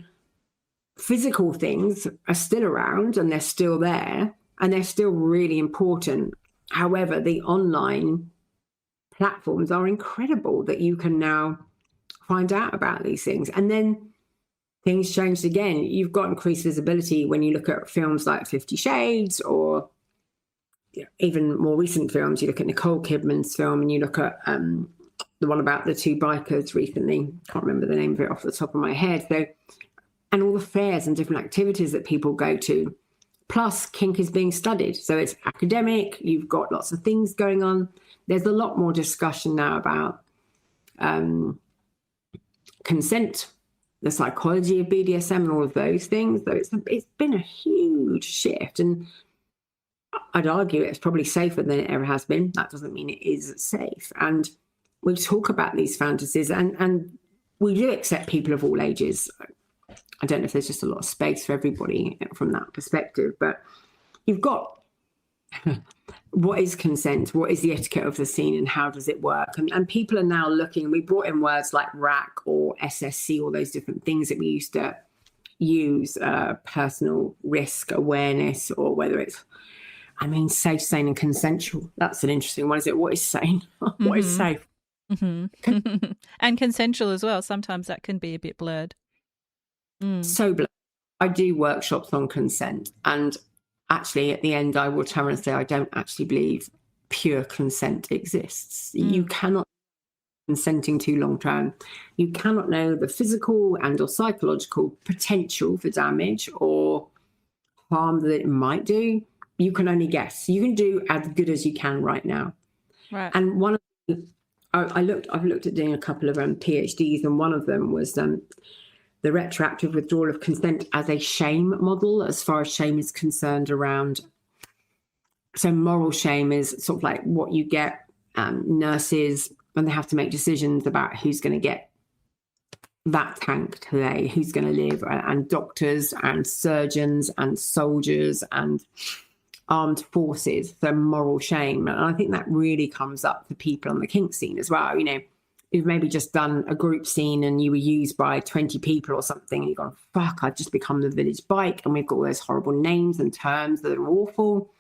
physical things are still around and they're still there and they're still really important. However, the online platforms are incredible that you can now find out about these things. And then things changed again. You've got increased visibility when you look at films like 50 Shades, or even more recent films. You look at Nicole Kidman's film, and you look at the one about the two bikers recently. Can't remember the name of it off the top of my head. So, and all the fairs and different activities that people go to. Plus, kink is being studied. So it's academic. You've got lots of things going on. There's a lot more discussion now about consent, the psychology of BDSM and all of those things. So it's been a huge shift. And I'd argue it's probably safer than it ever has been. That doesn't mean it is safe. And we talk about these fantasies and we do accept people of all ages. I don't know if there's just a lot of space for everybody from that perspective, but you've got what is consent, what is the etiquette of the scene, and how does it work? And people are now looking, we brought in words like RAC or SSC, all those different things that we used to use, personal risk awareness, or whether it's, safe, sane and consensual. That's an interesting one. Is it what is sane? What is safe? Mm-hmm. And consensual as well. Sometimes that can be a bit blurred. So blurred. I do workshops on consent, and actually at the end I will turn and say I don't actually believe pure consent exists. You cannot consenting too long term. You cannot know the physical and or psychological potential for damage or harm that it might do. You can only guess. You can do as good as you can right now. Right. And one of I've looked at doing a couple of PhDs, and one of them was the retroactive withdrawal of consent as a shame model, as far as shame is concerned around. So moral shame is sort of like what you get nurses when they have to make decisions about who's going to get that tank today, who's going to live, and doctors and surgeons and soldiers and armed forces, so moral shame. And I think that really comes up for people on the kink scene as well. You've maybe just done a group scene and you were used by 20 people or something, and you've gone, fuck, I've just become the village bike, and we've got all those horrible names and terms that are awful.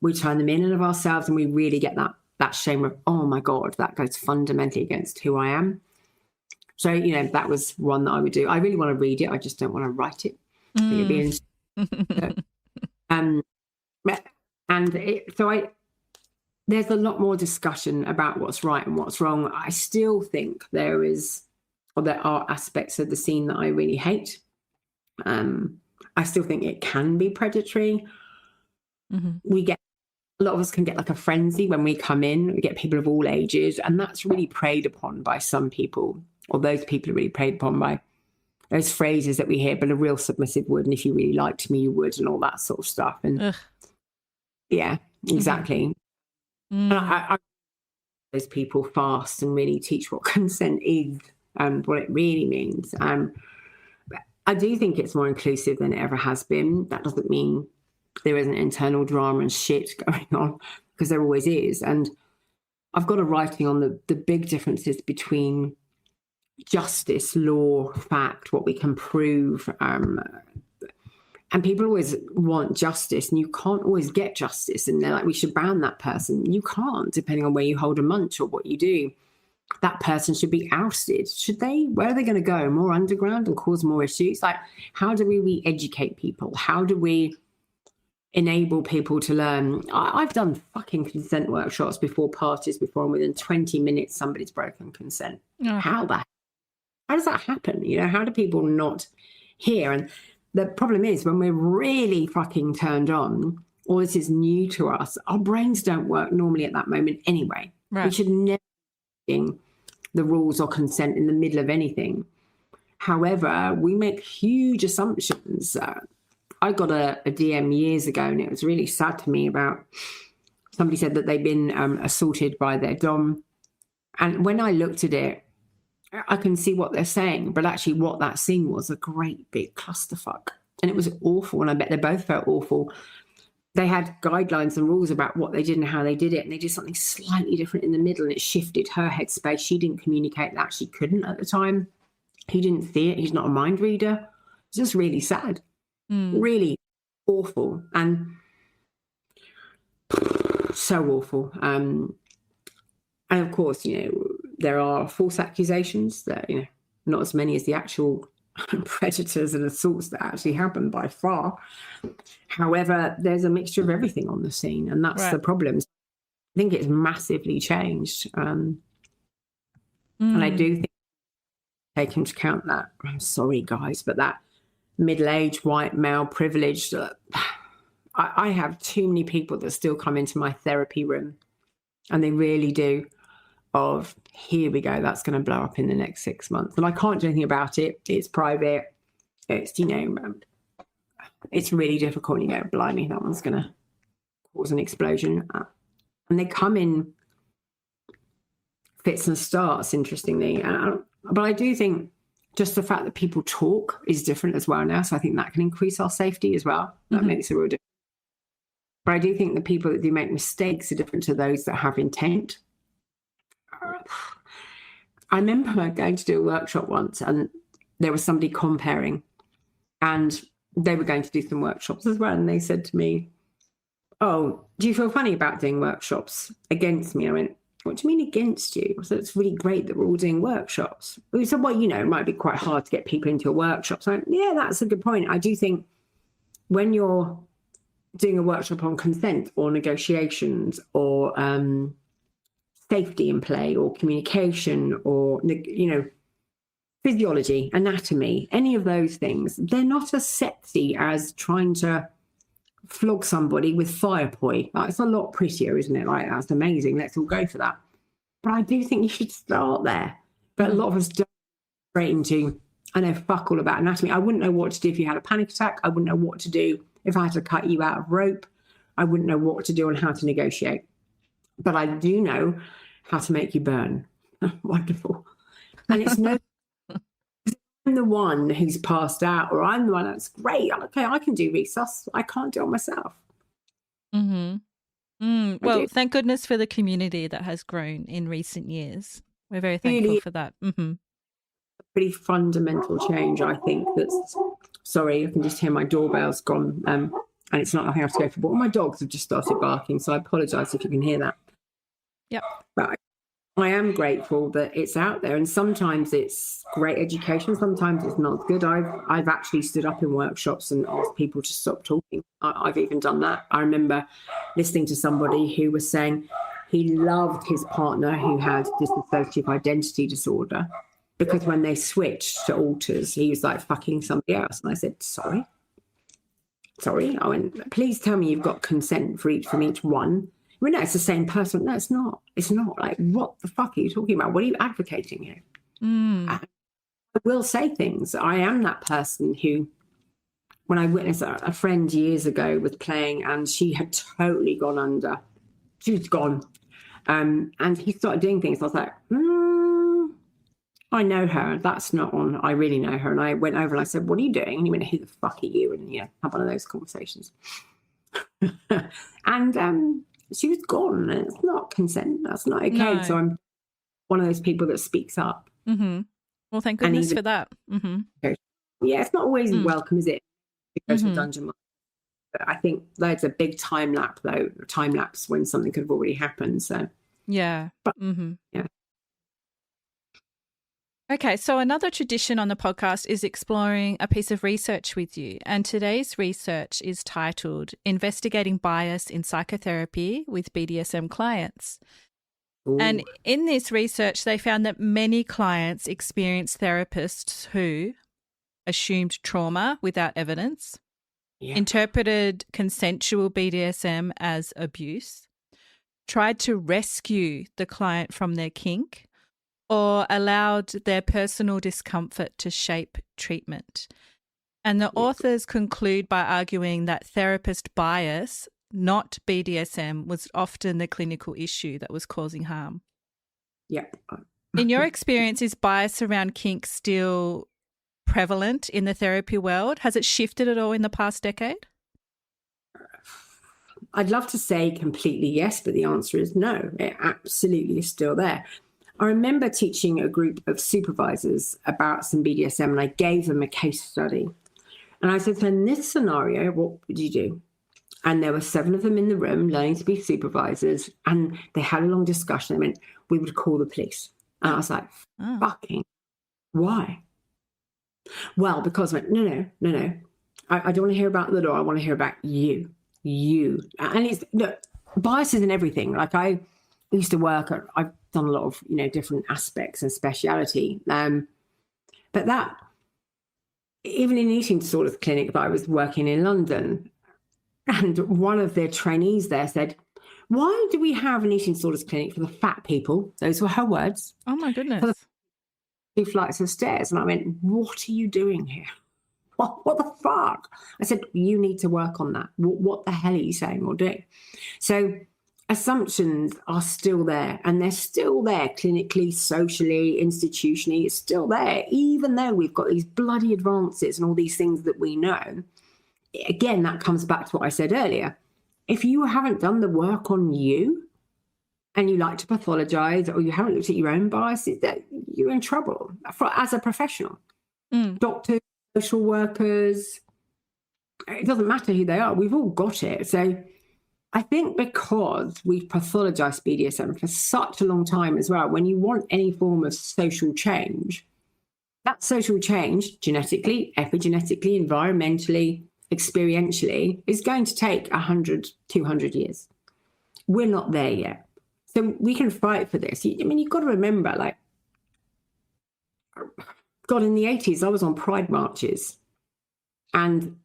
We turn them in and of ourselves, and we really get that shame of, oh my God, that goes fundamentally against who I am. So, that was one that I would do. I really want to read it. I just don't want to write it. It'd be there's a lot more discussion about what's right and what's wrong. I still think there are aspects of the scene that I really hate. I still think it can be predatory. Mm-hmm. A lot of us can get like a frenzy when we come in. We get people of all ages, and that's really preyed upon by some people, or those people are really preyed upon by those phrases that we hear, but a real submissive would, and if you really liked me, you would, and all that sort of stuff. And yeah, exactly. Mm-hmm. And I those people fast and really teach what consent is and what it really means. But I do think it's more inclusive than it ever has been. That doesn't mean there isn't internal drama and shit going on, because there always is. And I've got a writing on the big differences between justice, law, fact, what we can prove. And people always want justice, and you can't always get justice. And they're like, we should ban that person. You can't, depending on where you hold a munch or what you do. That person should be ousted. Should they? Where are they going to go? More underground and cause more issues? Like, how do we re-educate people? How do we enable people to learn? I've done fucking consent workshops before parties before, and within 20 minutes, somebody's broken consent. Oh. How does that happen? How do people not hear? And the problem is, when we're really fucking turned on, or this is new to us, our brains don't work normally at that moment anyway. Right. We should never be the rules or consent in the middle of anything. However, we make huge assumptions. I got a DM years ago, and it was really sad to me, about somebody said that they'd been assaulted by their dom. And when I looked at it, I can see what they're saying, but actually what that scene was a great big clusterfuck. And it was awful, and I bet they both felt awful. they had guidelines and rules about what they did and how they did it, and they did something slightly different in the middle, and it shifted her headspace. She didn't communicate that. She couldn't at the time. He didn't see it. He's not a mind reader. It's just really sad. Really awful. And so awful. And of course, there are false accusations that, not as many as the actual predators and assaults that actually happen by far. However, there's a mixture of everything on the scene, and that's the problem. I think it's massively changed. And I do think, take into account that, I'm sorry guys, but that middle-aged white male privilege, I have too many people that still come into my therapy room, and they really do, of here we go, that's going to blow up in the next 6 months. And I can't do anything about it. It's private. It's, it's really difficult. Blimey, that one's going to cause an explosion. And they come in fits and starts, interestingly. But I do think just the fact that people talk is different as well now. So I think that can increase our safety as well. That makes a real difference. But I do think the people that do make mistakes are different to those that have intent. I remember going to do a workshop once, and there was somebody comparing, and they were going to do some workshops as well. And they said to me, "Oh, do you feel funny about doing workshops against me?" I went, "What do you mean against you?" I said, "It's really great that we're all doing workshops." He said, "Well, it might be quite hard to get people into a workshop." So I went, "Yeah, that's a good point." I do think when you're doing a workshop on consent or negotiations or safety in play or communication or, physiology, anatomy, any of those things, they're not as sexy as trying to flog somebody with fire poi. It's a lot prettier, isn't it? Like, that's amazing. Let's all go for that. But I do think you should start there. But a lot of us don't straight into, I know fuck all about anatomy. I wouldn't know what to do if you had a panic attack. I wouldn't know what to do if I had to cut you out of rope. I wouldn't know what to do and how to negotiate. But I do know how to make you burn. Wonderful. And it's no, I'm the one who's passed out, or I'm the one that's great. Okay, I can do resus. I can't do it myself. Well, thank goodness for the community that has grown in recent years. We're very thankful really, for that. A pretty fundamental change, I think. That's, sorry, I can just hear my doorbell's gone. And it's not like I have to go for a walk. My dogs have just started barking, so I apologise if you can hear that. Yep. But I am grateful that it's out there, and sometimes it's great education, sometimes it's not good. I've actually stood up in workshops and asked people to stop talking. I've even done that. I remember listening to somebody who was saying he loved his partner who had dissociative identity disorder, because when they switched to alters, he was like fucking somebody else. And I said, sorry. I went, please tell me you've got consent from each one. Well, no, it's the same person. No, it's not. It's not. Like, what the fuck are you talking about? What are you advocating here? I will say things. I am that person who, when I witnessed a friend years ago was playing and she had totally gone under. She was gone. And he started doing things. I was like, I know her. That's not on. I really know her. And I went over and I said, what are you doing? And he went, who the fuck are you? And have one of those conversations. And she was gone. And it's not consent. That's not okay. No. So I'm one of those people that speaks up. Well, thank goodness for that. Yeah, it's not always welcome, is it? To go to a dungeon. But I think there's a big time lapse when something could have already happened. So yeah. But, yeah. Okay, so another tradition on the podcast is exploring a piece of research with you. And today's research is titled Investigating Bias in Psychotherapy with BDSM Clients. Ooh. And in this research, they found that many clients experience therapists who assumed trauma without evidence, interpreted consensual BDSM as abuse, tried to rescue the client from their kink, or allowed their personal discomfort to shape treatment. And the authors conclude by arguing that therapist bias, not BDSM, was often the clinical issue that was causing harm. Yeah. In your experience, is bias around kink still prevalent in the therapy world? Has it shifted at all in the past decade? I'd love to say completely yes, but the answer is no. It absolutely is still there. I remember teaching a group of supervisors about some BDSM, and I gave them a case study. And I said, so in this scenario, what would you do? And there were 7 of them in the room learning to be supervisors. And they had a long discussion. They went, we would call the police. And I was like, fucking, why? Well, because I went, no. I don't want to hear about the law. I want to hear about you. And it's, look, biases in everything. Like I used to work, I've done a lot of, different aspects and speciality. But that, even in an eating disorders clinic that I was working in London, and one of their trainees there said, why do we have an eating disorders clinic for the fat people? Those were her words. Oh my goodness. For the 2 flights of stairs. And I went, what are you doing here? What the fuck? I said, you need to work on that. What the hell are you saying or doing? So assumptions are still there, and they're still there clinically, socially, institutionally. It's still there, even though we've got these bloody advances and all these things that we know. Again, that comes back to what I said earlier. If you haven't done the work on you and you like to pathologize, or you haven't looked at your own biases, that you're in trouble as a professional. Doctors, social workers, it doesn't matter who they are. We've all got it. So I think because we've pathologized BDSM for such a long time as well, when you want any form of social change, that social change, genetically, epigenetically, environmentally, experientially, is going to take 100, 200 years. We're not there yet. So we can fight for this. I mean, you've got to remember, like, God, in the 80s, I was on pride marches, and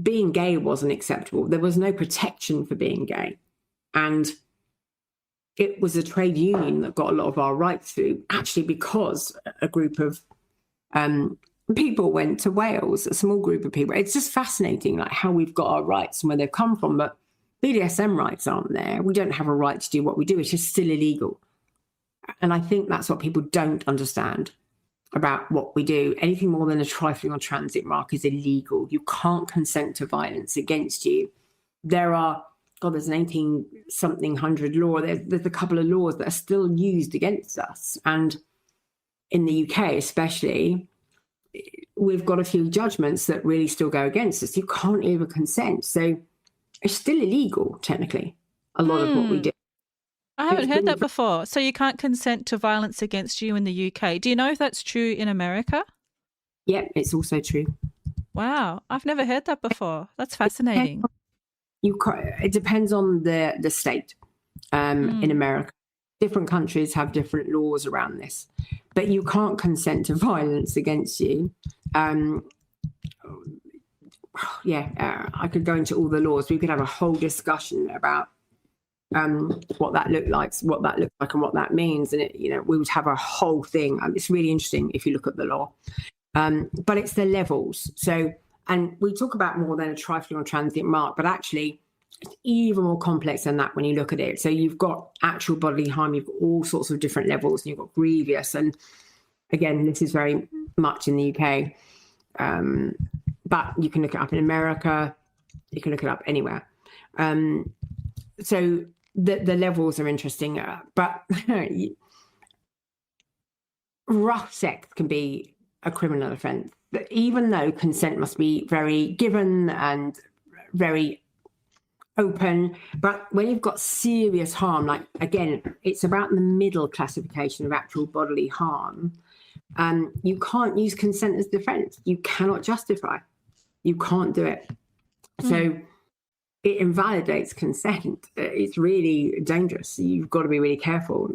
being gay wasn't acceptable. There was no protection for being gay. And it was a trade union that got a lot of our rights through, actually, because a group of people went to Wales, a small group of people. It's just fascinating, like, how we've got our rights and where they've come from. But BDSM rights aren't there. We don't have a right to do what we do. It's just still illegal. And I think that's what people don't understand about what we do. Anything more than a trifling or transit mark is illegal. You can't consent to violence against you. There's an 18-something hundred law. There's a couple of laws that are still used against us. And in the UK especially, we've got a few judgments that really still go against us. You can't even consent. So it's still illegal, technically, a lot of what we do. I haven't heard that before. So you can't consent to violence against you in the UK. Do you know if that's true in America? Yeah, it's also true. Wow. I've never heard that before. That's fascinating. It depends on the state in America. Different countries have different laws around this. But you can't consent to violence against you. I could go into all the laws. We could have a whole discussion about what that looks like, and what that means. And we would have a whole thing. It's really interesting if you look at the law. But it's the levels. So, and we talk about more than a trifling or transient mark, but actually it's even more complex than that when you look at it. So you've got actual bodily harm, you've got all sorts of different levels, and you've got grievous. And again, this is very much in the UK. But you can look it up in America, you can look it up anywhere. So the levels are interesting, but rough sex can be a criminal offence. But even though consent must be very given and very open, but when you've got serious harm, like, again, it's about the middle classification of actual bodily harm. You can't use consent as defence. You cannot justify. You can't do it. So it invalidates consent. It's really dangerous. You've got to be really careful.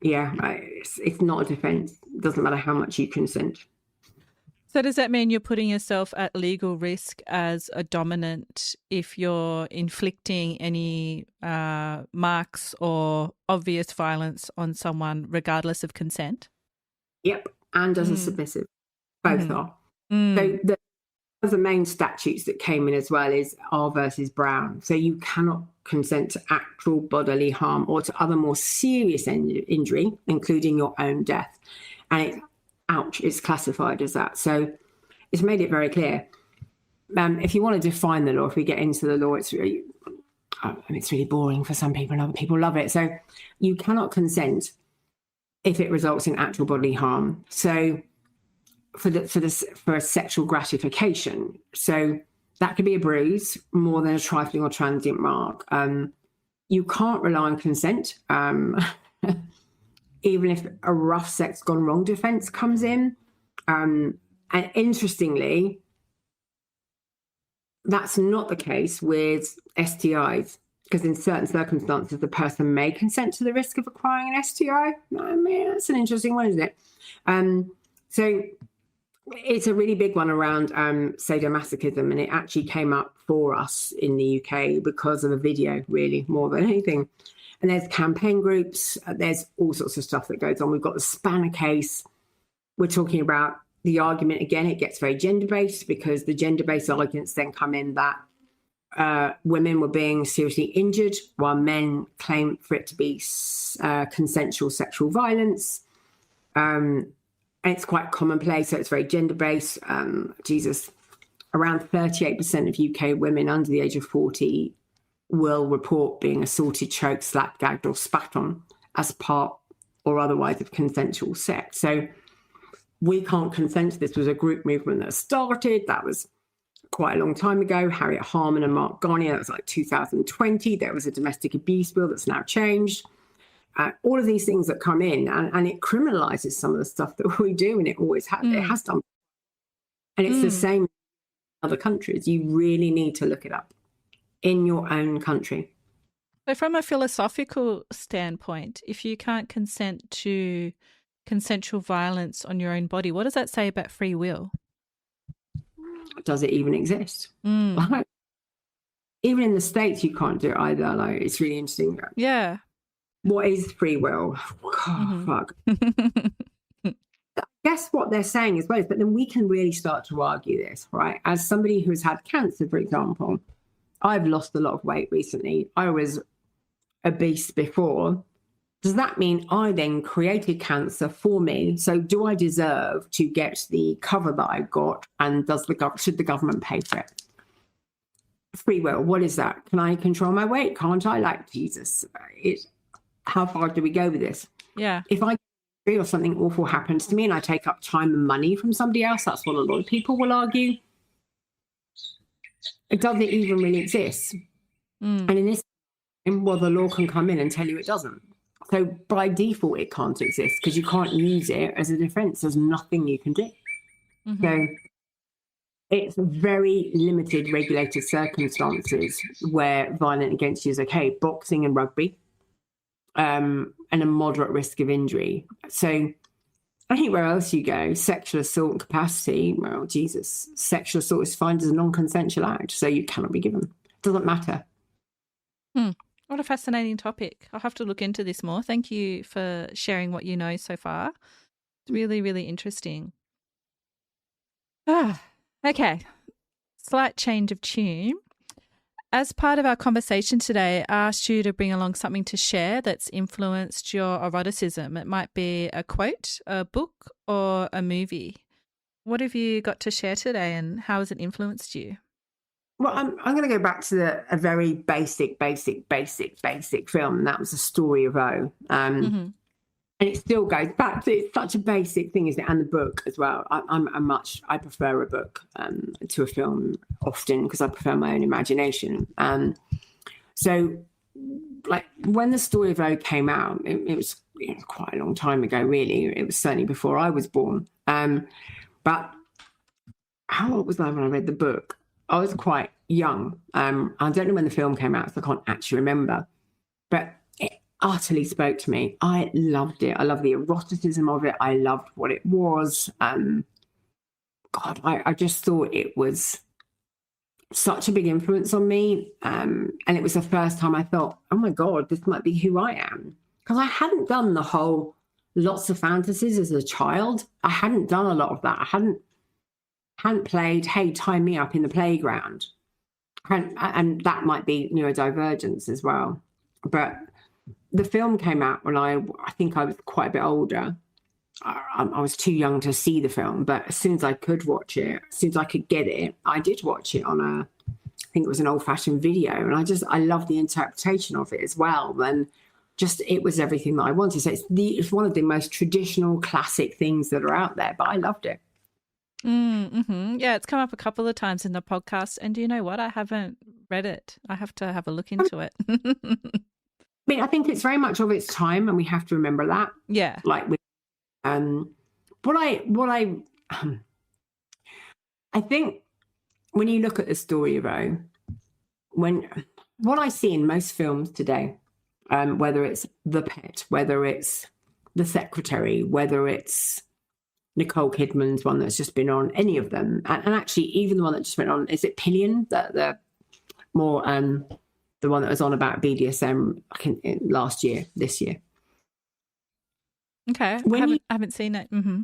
It's not a defence. It doesn't matter how much you consent. So does that mean you're putting yourself at legal risk as a dominant if you're inflicting any marks or obvious violence on someone regardless of consent? Yep, and as a submissive. Both are. So the main statutes that came in as well is R versus Brown. So you cannot consent to actual bodily harm or to other more serious injury, including your own death. And it's classified as that. So it's made it very clear. if you want to define the law, if we get into the law, it's really boring for some people and other people love it. So you cannot consent if it results in actual bodily harm. So for a sexual gratification. So that could be a bruise, more than a trifling or transient mark. You can't rely on consent, even if a rough sex gone wrong defense comes in. And interestingly, that's not the case with STIs, because in certain circumstances, the person may consent to the risk of acquiring an STI. I mean, that's an interesting one, isn't it? So it's a really big one around sadomasochism, and it actually came up for us in the UK because of a video, really, more than anything. And there's campaign groups, there's all sorts of stuff that goes on. We've got the Spanner case. We're talking about the argument, again, it gets very gender-based, because the gender-based arguments then come in that women were being seriously injured while men claim for it to be consensual sexual violence. And it's quite commonplace, so it's very gender-based. Around 38% of UK women under the age of 40 will report being assaulted, choked, slapped, gagged, or spat on as part or otherwise of consensual sex. So we can't consent. This was a group movement that started. That was quite a long time ago. Harriet Harman and Mark Garnier, that was like 2020. There was a domestic abuse bill that's now changed. All of these things that come in, and it criminalizes some of the stuff that we do, and it always has. It has done. And it's the same in other countries. You really need to look it up in your own country. So from a philosophical standpoint, if you can't consent to consensual violence on your own body, what does that say about free will? Does it even exist? Like, even in the States, you can't do it either. Like, it's really interesting. Yeah. What is free will? Oh, fuck. Guess what they're saying as well is, but then we can really start to argue this, right? As somebody who's had cancer, for example, I've lost a lot of weight recently. I was obese before. Does that mean I then created cancer for me? So do I deserve to get the cover that I got? And should the government pay for it? Free will, what is that? Can I control my weight? Can't I? Like, Jesus, how far do we go with this? Yeah. If I or something awful happens to me and I take up time and money from somebody else, that's what a lot of people will argue. It doesn't even really exist. And in this, well, the law can come in and tell you it doesn't. So by default, it can't exist because you can't use it as a defense. There's nothing you can do. So it's very limited regulated circumstances where violent against you is okay. Boxing and rugby, and a moderate risk of injury. So anywhere else you go, sexual assault and capacity, well, Jesus, sexual assault is defined as a non-consensual act, so you cannot be given. It doesn't matter. What a fascinating topic. I'll have to look into this more. Thank you for sharing what you know so far. It's really, really interesting. Okay. Slight change of tune. As part of our conversation today, I asked you to bring along something to share that's influenced your eroticism. It might be a quote, a book, or a movie. What have you got to share today, and how has it influenced you? Well, I'm going to go back to a very basic film, and that was The Story of O. And it still goes back to, it's such a basic thing, isn't it? And the book as well. I prefer a book to a film often because I prefer my own imagination. So, like, when The Story of O came out, it was quite a long time ago, really. It was certainly before I was born. But how old was I when I read the book? I was quite young. I don't know when the film came out, so I can't actually remember. But it utterly spoke to me. I loved it. I loved the eroticism of it. I loved what it was. God, I just thought it was such a big influence on me. And it was the first time I thought, oh my God, this might be who I am. Because I hadn't done the whole lots of fantasies as a child. I hadn't done a lot of that. I hadn't played, hey, tie me up in the playground. And that might be neurodivergence as well. But the film came out when I think I was quite a bit older. I was too young to see the film, but as soon as I could watch it, as soon as I could get it, I did watch it on I think it was an old-fashioned video, and I love the interpretation of it as well. And just, it was everything that I wanted. So it's one of the most traditional, classic things that are out there, but I loved it. Mm-hmm. Yeah, it's come up a couple of times in the podcast, and do you know what? I haven't read it. I have to have a look into it. I mean, I think it's very much of its time, and we have to remember that. Yeah. Like with I think when you look at the story of O, what I see in most films today, whether it's The Pet, whether it's The Secretary, whether it's Nicole Kidman's one that's just been on, any of them, and actually even the one that just went on, is it Pillion? The more the one that was on about BDSM this year. Okay, I haven't seen it. Mm-hmm.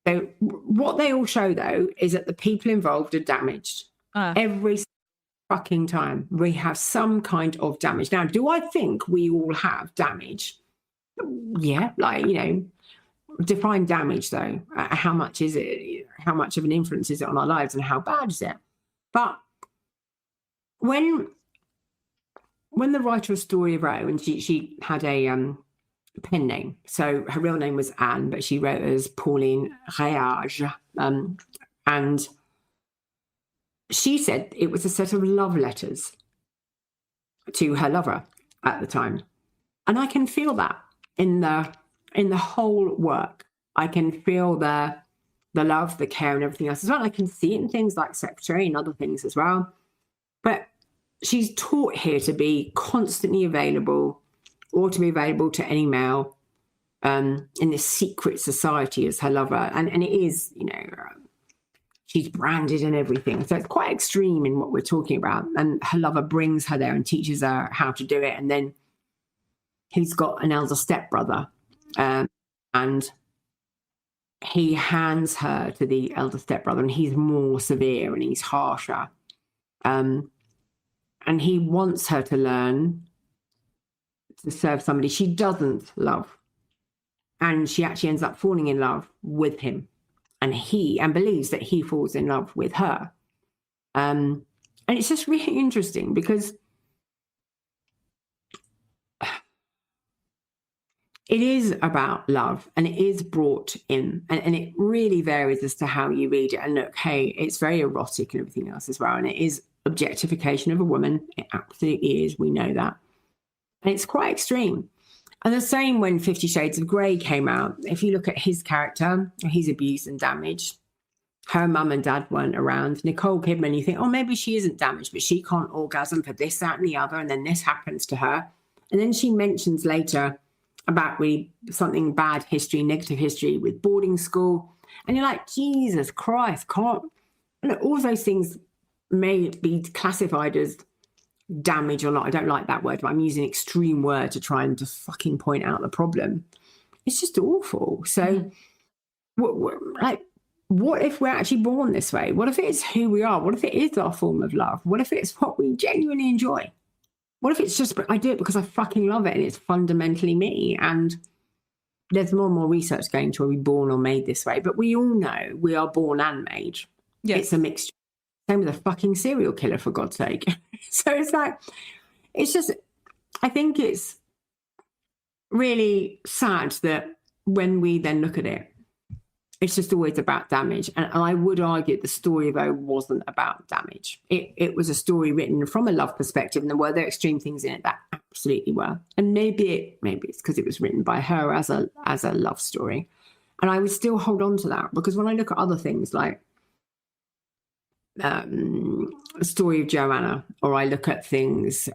So what they all show, though, is that the people involved are damaged. Every fucking time we have some kind of damage. Now, do I think we all have damage? Yeah, like, define damage, though. How much is it? How much of an influence is it on our lives, and how bad is it? But when the writer of Story of Roe, and she had a pen name, so her real name was Anne, but she wrote as Pauline Réage, and she said it was a set of love letters to her lover at the time, and I can feel that in the whole work. I can feel the love, the care, and everything else as well. I can see it in things like Secretary and other things as well. But she's taught here to be constantly available, or to be available to any male in this secret society as her lover. And it is, she's branded and everything. So it's quite extreme in what we're talking about. And her lover brings her there and teaches her how to do it. And then he's got an elder stepbrother, and he hands her to the elder stepbrother, and he's more severe and he's harsher. And he wants her to learn to serve somebody she doesn't love. And she actually ends up falling in love with him, and believes that he falls in love with her. And it's just really interesting because it is about love, and it is brought in, and it really varies as to how you read it. And look, hey, it's very erotic and everything else as well. And it is objectification of a woman. It absolutely is. We know that. And it's quite extreme. And the same when 50 Shades of Grey came out. If you look at his character, he's abused and damaged. Her mum and dad weren't around. Nicole Kidman, you think, oh, maybe she isn't damaged, but she can't orgasm for this, that, and the other. And then this happens to her. And then she mentions later about really something bad history, negative history with boarding school. And you're like, Jesus Christ, can't. All those things may be classified as damage or not. I don't like that word, but I'm using an extreme word to try and just fucking point out the problem. It's just awful. So what if we're actually born this way? What if it's who we are? What if it is our form of love? What if it's what we genuinely enjoy? What if it's just, I do it because I fucking love it and it's fundamentally me? And there's more and more research going to, are we born or made this way? But we all know we are born and made. Yes. It's a mixture. Same with a fucking serial killer, for God's sake. So it's like, it's just, I think it's really sad that when we then look at it, it's just always about damage. And I would argue the story of O wasn't about damage. It was a story written from a love perspective, and were there extreme things in it that absolutely were. And maybe it's because it was written by her as a love story. And I would still hold on to that, because when I look at other things like the story of Joanna, or I look at things,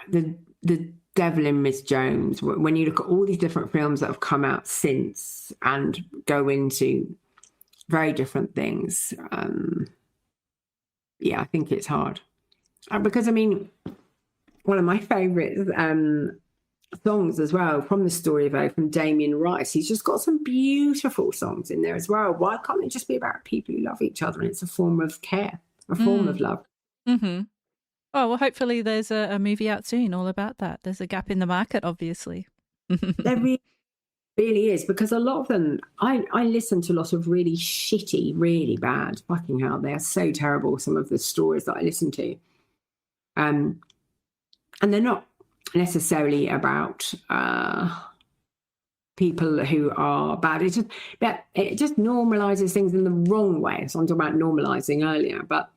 the Devil in Miss Jones, when you look at all these different films that have come out since and go into very different things, I think it's hard. Because, I mean, one of my favourite songs as well from the story of O, from Damien Rice, he's just got some beautiful songs in there as well. Why can't it just be about people who love each other, and it's a form of care, a form of love? Mm-hmm. Oh, well, hopefully there's a movie out soon all about that. There's a gap in the market, obviously. There really Really is, because a lot of them, I listen to a lot of really shitty, really bad, fucking hell, they're so terrible, some of the stories that I listen to. And they're not necessarily about people who are bad. It just normalizes things in the wrong way. So I'm talking about normalizing earlier, but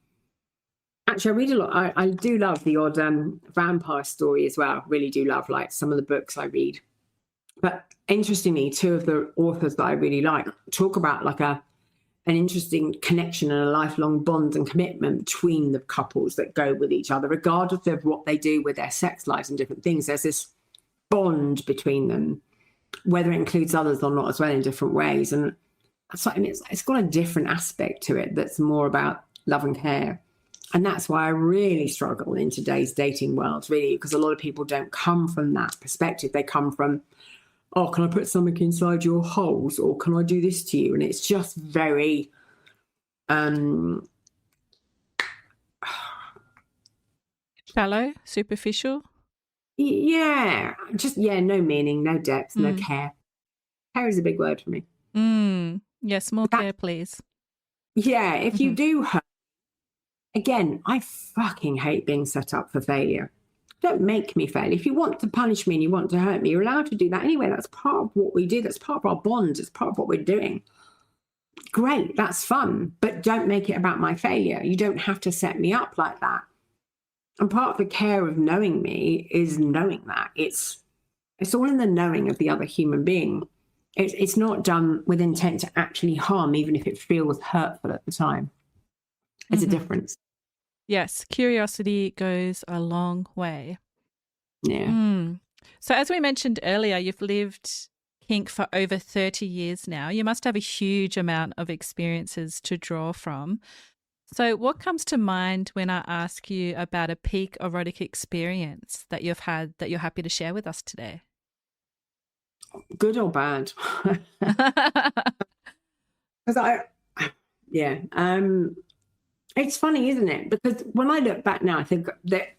actually I read a lot. I do love the odd vampire story as well. Really do love, like, some of the books I read. But interestingly, two of the authors that I really like talk about like an interesting connection and a lifelong bond and commitment between the couples that go with each other, regardless of what they do with their sex lives and different things. There's this bond between them, whether it includes others or not as well, in different ways. And so, I mean, it's got a different aspect to it that's more about love and care. And that's why I really struggle in today's dating world, really, because a lot of people don't come from that perspective. They come from, oh, can I put something inside your holes, or can I do this to you? And it's just very shallow, superficial. Yeah, no meaning, no depth, no care. Care is a big word for me. Yes, more care, please. Yeah, if you do hurt, again, I fucking hate being set up for failure. Don't make me fail. If you want to punish me and you want to hurt me, you're allowed to do that anyway. That's part of what we do. That's part of our bond. It's part of what we're doing. Great, that's fun. But don't make it about my failure. You don't have to set me up like that. And part of the care of knowing me is knowing that. It's all in the knowing of the other human being. It's not done with intent to actually harm, even if it feels hurtful at the time. There's a difference. Yes, curiosity goes a long way. Yeah. So as we mentioned earlier, you've lived kink for over 30 years now. You must have a huge amount of experiences to draw from. So what comes to mind when I ask you about a peak erotic experience that you've had that you're happy to share with us today? Good or bad? Because it's funny, isn't it? Because when I look back now, I think that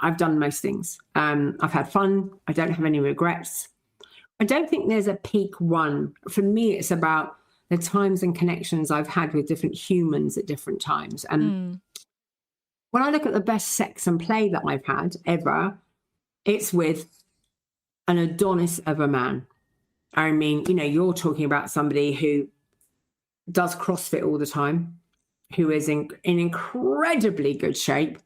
I've done most things. I've had fun. I don't have any regrets. I don't think there's a peak one. For me, it's about the times and connections I've had with different humans at different times. And when I look at the best sex and play that I've had ever, it's with an Adonis of a man. I mean, you're talking about somebody who does CrossFit all the time, who is in incredibly good shape,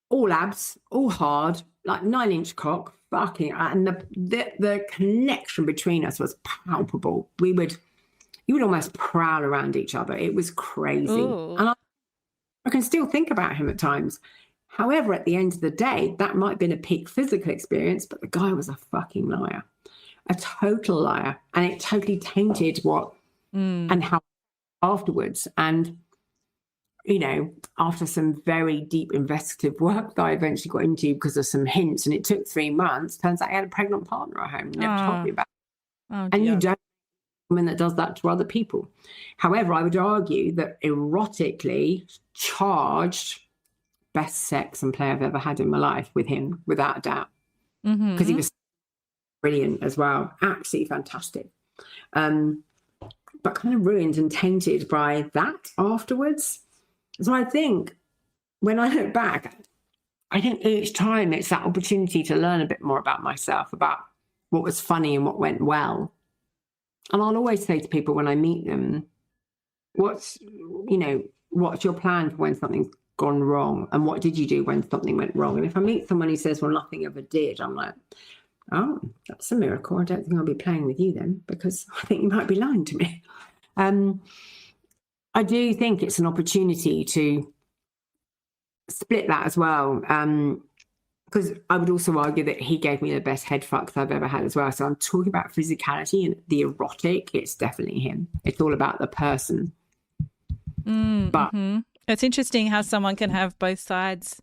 all abs, all hard, like 9-inch cock, fucking, and the connection between us was palpable. You would almost prowl around each other. It was crazy. Ooh. And I can still think about him at times. However, at the end of the day, that might have been a peak physical experience, but the guy was a fucking liar, a total liar. And it totally tainted what and how afterwards. And, after some very deep investigative work that I eventually got into because of some hints, and it took 3 months, turns out I had a pregnant partner at home, never told me about it. Oh, and you don't woman that does that to other people. However, I would argue that erotically charged, best sex and play I've ever had in my life with him, without a doubt, because he was brilliant as well, absolutely fantastic, but kind of ruined and tainted by that afterwards. So I think when I look back, I think each time it's that opportunity to learn a bit more about myself, about what was funny and what went well. And I'll always say to people when I meet them, what's your plan for when something's gone wrong, and what did you do when something went wrong? And if I meet someone who says, well, nothing ever did, I'm like, oh, that's a miracle. I don't think I'll be playing with you then, because I think you might be lying to me. I do think it's an opportunity to split that as well, because I would also argue that he gave me the best head fucks I've ever had as well. So I'm talking about physicality and the erotic. It's definitely him. It's all about the person. But it's interesting how someone can have both sides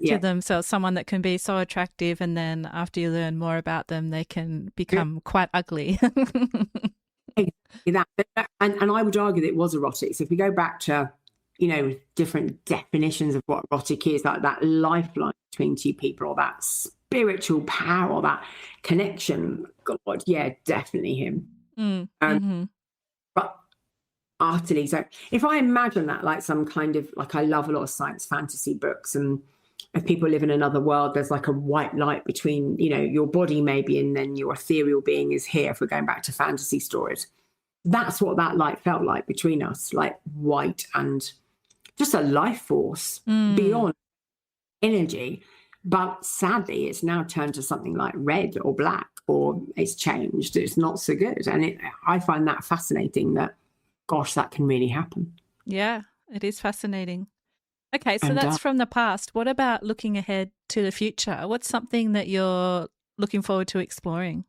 to themselves. Someone that can be so attractive, and then after you learn more about them, they can become quite ugly. Exactly that. And I would argue that it was erotic. So if we go back to, different definitions of what erotic is, like that lifeline between two people, or that spiritual power, that connection. God, yeah, definitely him. But utterly. So if I imagine that like some kind of, like, I love a lot of science fantasy books, and if people live in another world, there's like a white light between, you know, your body maybe, and then your ethereal being is here, if we're going back to fantasy stories. That's what that light felt like between us, like white and just a life force beyond energy. But sadly, it's now turned to something like red or black, or it's changed. It's not so good. And I find that fascinating, that, gosh, that can really happen. Yeah, it is fascinating. Okay, so that's from the past. What about looking ahead to the future? What's something that you're looking forward to exploring?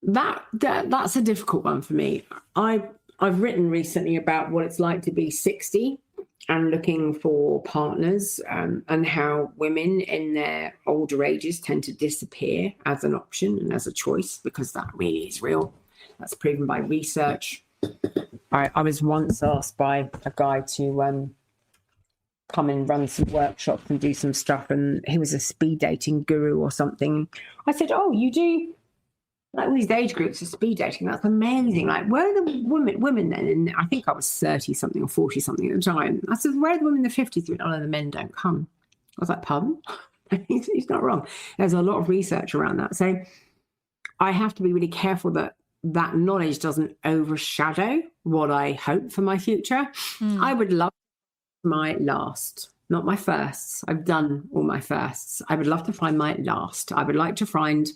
That's a difficult one for me. I've written recently about what it's like to be 60 and looking for partners, and how women in their older ages tend to disappear as an option and as a choice, because that really is real. That's proven by research. I was once asked by a guy to come and run some workshops and do some stuff, and he was a speed dating guru or something. I said, oh, you do like all these age groups of speed dating? That's amazing. Like, where are the women then? And I think I was 30 something or 40 something at the time. I said, where are the women in the 50s? He went, oh, no, the men don't come. I was like, pardon? He's not wrong. There's a lot of research around that. So I have to be really careful that that knowledge doesn't overshadow what I hope for my future. I would love my last, not my firsts. I've done all my firsts. I would love to find my last. I would like to find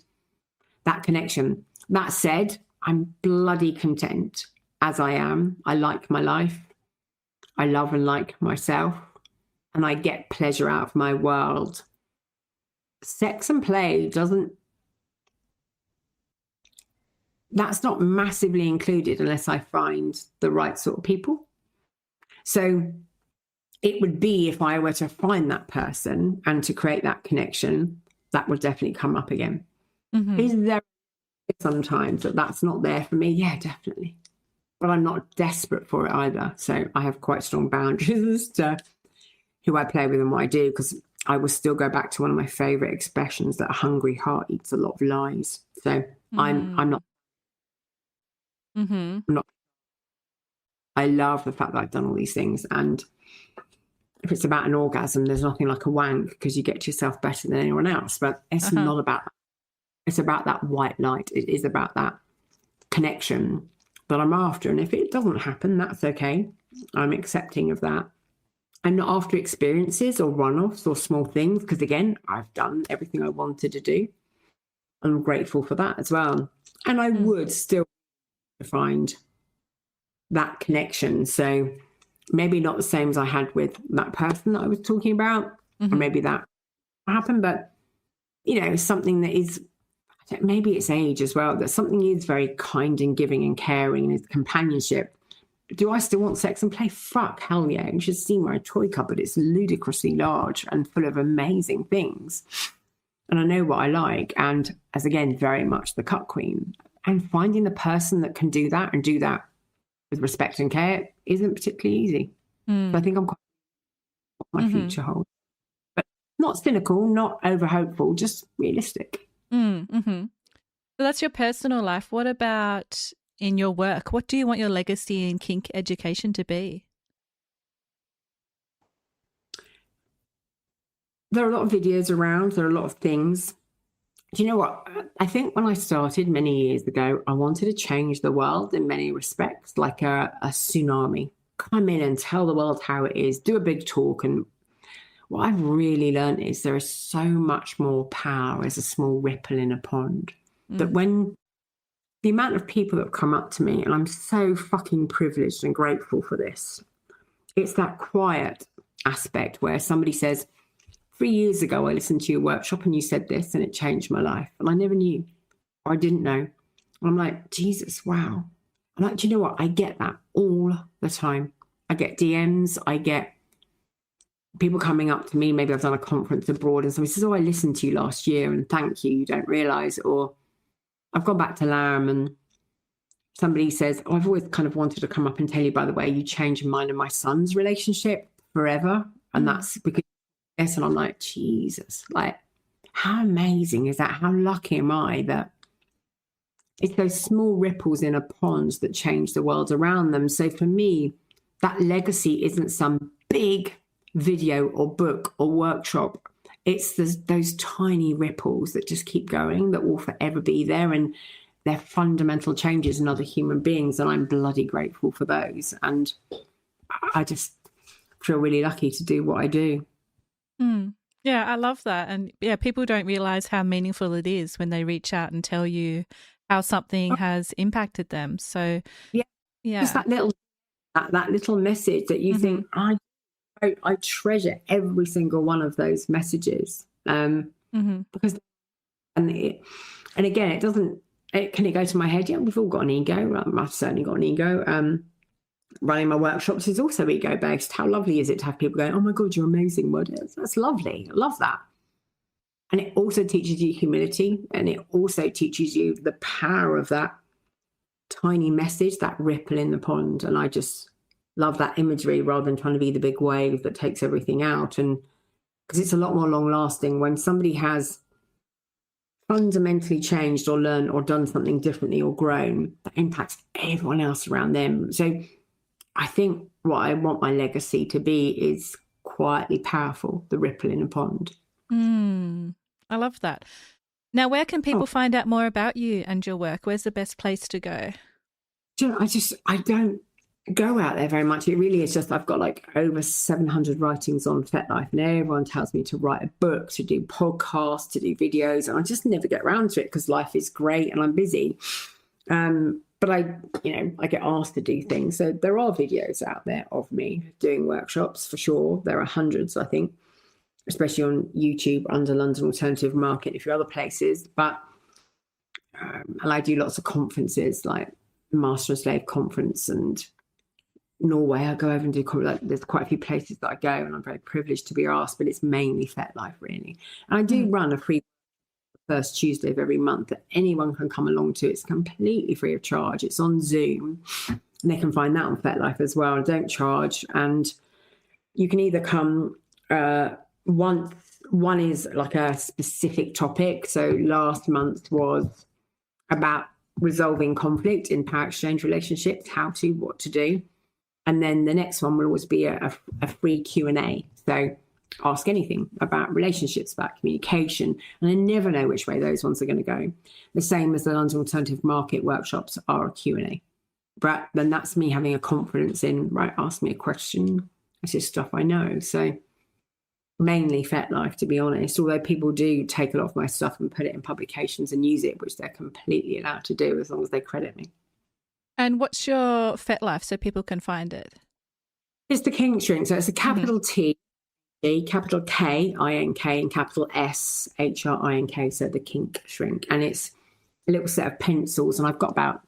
that connection. That said, I'm bloody content as I am. I like my life. I love and like myself, and I get pleasure out of my world. Sex and play that's not massively included unless I find the right sort of people. So it would be, if I were to find that person and to create that connection, that would definitely come up again. Is there sometimes that's not there for me? Yeah, definitely. But I'm not desperate for it either. So I have quite strong boundaries as to who I play with and what I do, because I will still go back to one of my favorite expressions, that a hungry heart eats a lot of lies. So I'm not. I'm not. I love the fact that I've done all these things, and if it's about an orgasm, there's nothing like a wank, because you get to yourself better than anyone else. But it's not about that. It's about that white light. It is about that connection that I'm after. And if it doesn't happen, that's okay. I'm accepting of that. I'm not after experiences or one-offs or small things, because, again, I've done everything I wanted to do. I'm grateful for that as well. And I would still find that connection. So maybe not the same as I had with that person that I was talking about, or maybe that happened, but, you know, something that is, maybe it's age as well, that something is very kind and giving and caring and is companionship. Do I still want sex and play? Fuck, hell yeah. You should see my toy cupboard. It's ludicrously large and full of amazing things. And I know what I like. And as, again, very much the cut queen. And finding the person that can do that and do that with respect and care isn't particularly easy. So I think I'm quite what my future holds. But not cynical, not over hopeful, just realistic. So that's your personal life. What about in your work? What do you want your legacy in kink education to be? There are a lot of videos around. There are a lot of things. Do you know what? I think when I started many years ago, I wanted to change the world in many respects, like a tsunami. Come in and tell the world how it is, do a big talk. And what I've really learned is there is so much more power as a small ripple in a pond. That when the amount of people that have come up to me, and I'm so fucking privileged and grateful for this, it's that quiet aspect where somebody says, 3 years ago, I listened to your workshop and you said this and it changed my life. And I never knew, or I didn't know. And I'm like, Jesus, wow. I'm like, do you know what? I get that all the time. I get DMs. I get people coming up to me. Maybe I've done a conference abroad and somebody says, oh, I listened to you last year and thank you. You don't realise. Or I've gone back to LAM and somebody says, oh, I've always kind of wanted to come up and tell you, by the way, you changed mine and my son's relationship forever. And that's because this, and I'm like, Jesus, like, how amazing is that? How lucky am I that it's those small ripples in a pond that change the world around them. So for me, that legacy isn't some big video or book or workshop. It's those tiny ripples that just keep going, that will forever be there, and they're fundamental changes in other human beings. And I'm bloody grateful for those. And I just feel really lucky to do what I do. Yeah, I love that. And yeah, people don't realize how meaningful it is when they reach out and tell you how something has impacted them. So yeah. Just that little message that you think, I treasure every single one of those messages. Because and again, can it go to my head? Yeah, we've all got an ego. I've certainly got an ego. Running my workshops is also ego based. How lovely is it to have people going, oh my God, you're amazing. Well, that's lovely. I love that. And it also teaches you humility, and it also teaches you the power of that tiny message, that ripple in the pond. And I just love that imagery, rather than trying to be the big wave that takes everything out. And because it's a lot more long lasting when somebody has fundamentally changed or learned or done something differently or grown, that impacts everyone else around them. So I think what I want my legacy to be is quietly powerful, the ripple in a pond. I love that. Now, where can people find out more about you and your work? Where's the best place to go? I don't go out there very much. It really is just, I've got like over 700 writings on FetLife, and everyone tells me to write a book, to do podcasts, to do videos, and I just never get around to it because life is great and I'm busy. But I get asked to do things. So there are videos out there of me doing workshops for sure. There are hundreds, I think, especially on YouTube under London Alternative Market, and a few other places. But and I do lots of conferences like Master and Slave Conference, and Norway. I go over and do there's quite a few places that I go, and I'm very privileged to be asked, but it's mainly FetLife really. And I do run a free first Tuesday of every month that anyone can come along to. It's completely free of charge. It's on Zoom, and they can find that on FetLife as well. I don't charge, and you can either come one is like a specific topic. So last month was about resolving conflict in power exchange relationships, what to do. And then the next one will always be a free Q&A. So ask anything about relationships, about communication. And I never know which way those ones are going to go. The same as the London Alternative Market workshops are a Q&A. But then that's me having a confidence in, right, ask me a question. It's just stuff I know. So mainly FetLife, to be honest, although people do take a lot of my stuff and put it in publications and use it, which they're completely allowed to do as long as they credit me. And what's your FetLife so people can find it? It's the Kink Shrink. So it's a capital T, capital K, I-N-K, and capital S, H-R-I-N-K. So the Kink Shrink. And it's a little set of pencils. And I've got about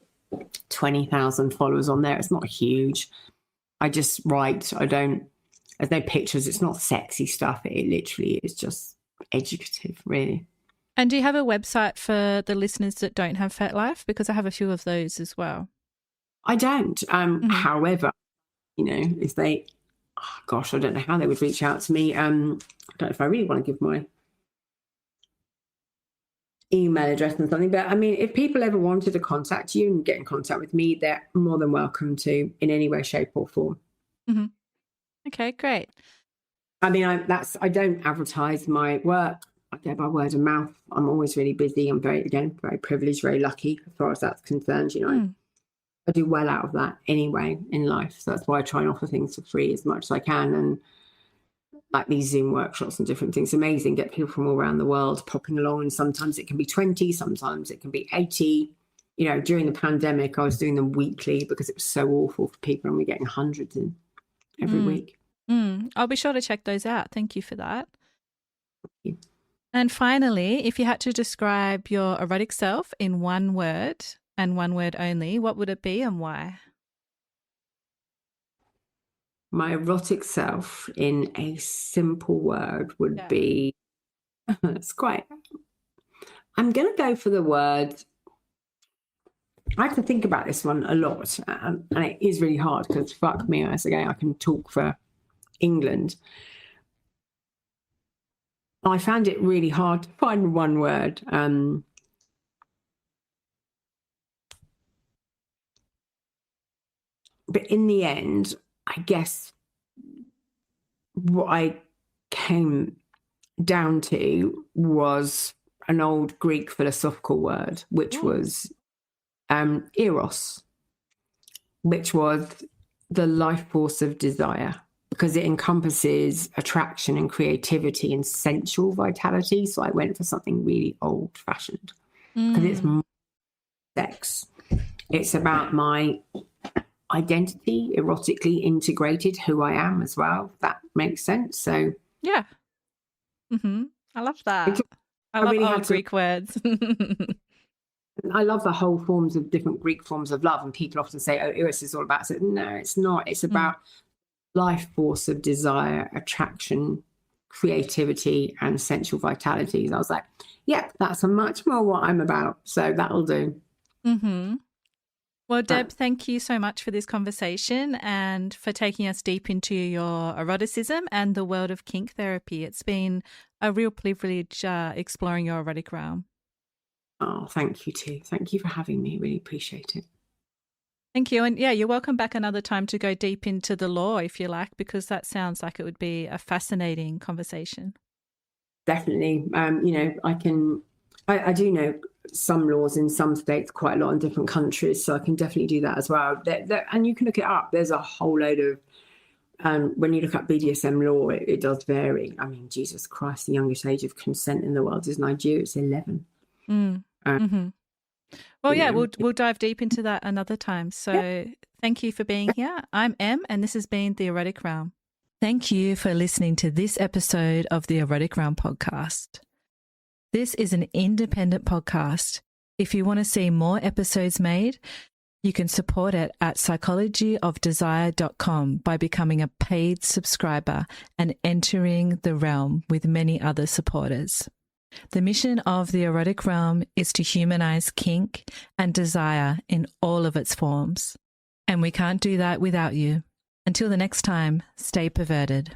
20,000 followers on there. It's not huge. I just write. There's no pictures. It's not sexy stuff. It literally is just educative, really. And do you have a website for the listeners that don't have FetLife? Because I have a few of those as well. I don't. However, if they, I don't know how they would reach out to me. I don't know if I really want to give my email address and something. But I mean, if people ever wanted to contact you and get in contact with me, they're more than welcome to in any way, shape or form. Mm-hmm. Okay, great. I mean, I don't advertise my work. I go by word of mouth. I'm always really busy. I'm very privileged, very lucky as far as that's concerned. I do well out of that anyway in life. So that's why I try and offer things for free as much as I can. And like these Zoom workshops and different things, amazing. Get people from all around the world popping along. And sometimes it can be 20, sometimes it can be 80. During the pandemic, I was doing them weekly because it was so awful for people, and we're getting hundreds in every week. I'll be sure to check those out. Thank you for that. Thank you. And finally, if you had to describe your erotic self in one word and one word only, what would it be and why? My erotic self in a simple word would be, I'm going to go for the word, I have to think about this one a lot, and it is really hard because fuck me, I can talk for England. I found it really hard to find one word. But in the end, I guess what I came down to was an old Greek philosophical word, which was eros, which was the life force of desire, because it encompasses attraction and creativity and sensual vitality. So I went for something really old-fashioned because it's sex. It's about my identity, erotically integrated who I am as well. That makes sense. So yeah. I love that. I love really old Greek words. I love the whole forms of different Greek forms of love, and people often say, "Oh, Eros is all about." So no, it's not. It's about life force of desire, attraction, creativity, and sensual vitality. And I was like, "Yeah, that's much more what I'm about." So that'll do. Well, Deb, thank you so much for this conversation and for taking us deep into your eroticism and the world of kink therapy. It's been a real privilege exploring your erotic realm. Oh, thank you too. Thank you for having me. Really appreciate it. Thank you. And yeah, you're welcome back another time to go deep into the law if you like, because that sounds like it would be a fascinating conversation. Definitely. I do know some laws in some states, quite a lot in different countries, so I can definitely do that as well. And you can look it up. There's a whole load of, when you look up BDSM law, it does vary. I mean, Jesus Christ, the youngest age of consent in the world is Nigeria. It's 11. Well, yeah, we'll dive deep into that another time. So thank you for being here. I'm Em, and this has been The Erotic Realm. Thank you for listening to this episode of The Erotic Realm podcast. This is an independent podcast. If you want to see more episodes made, you can support it at psychologyofdesire.com by becoming a paid subscriber and entering the realm with many other supporters. The mission of the Erotic Realm is to humanize kink and desire in all of its forms. And we can't do that without you. Until the next time, stay perverted.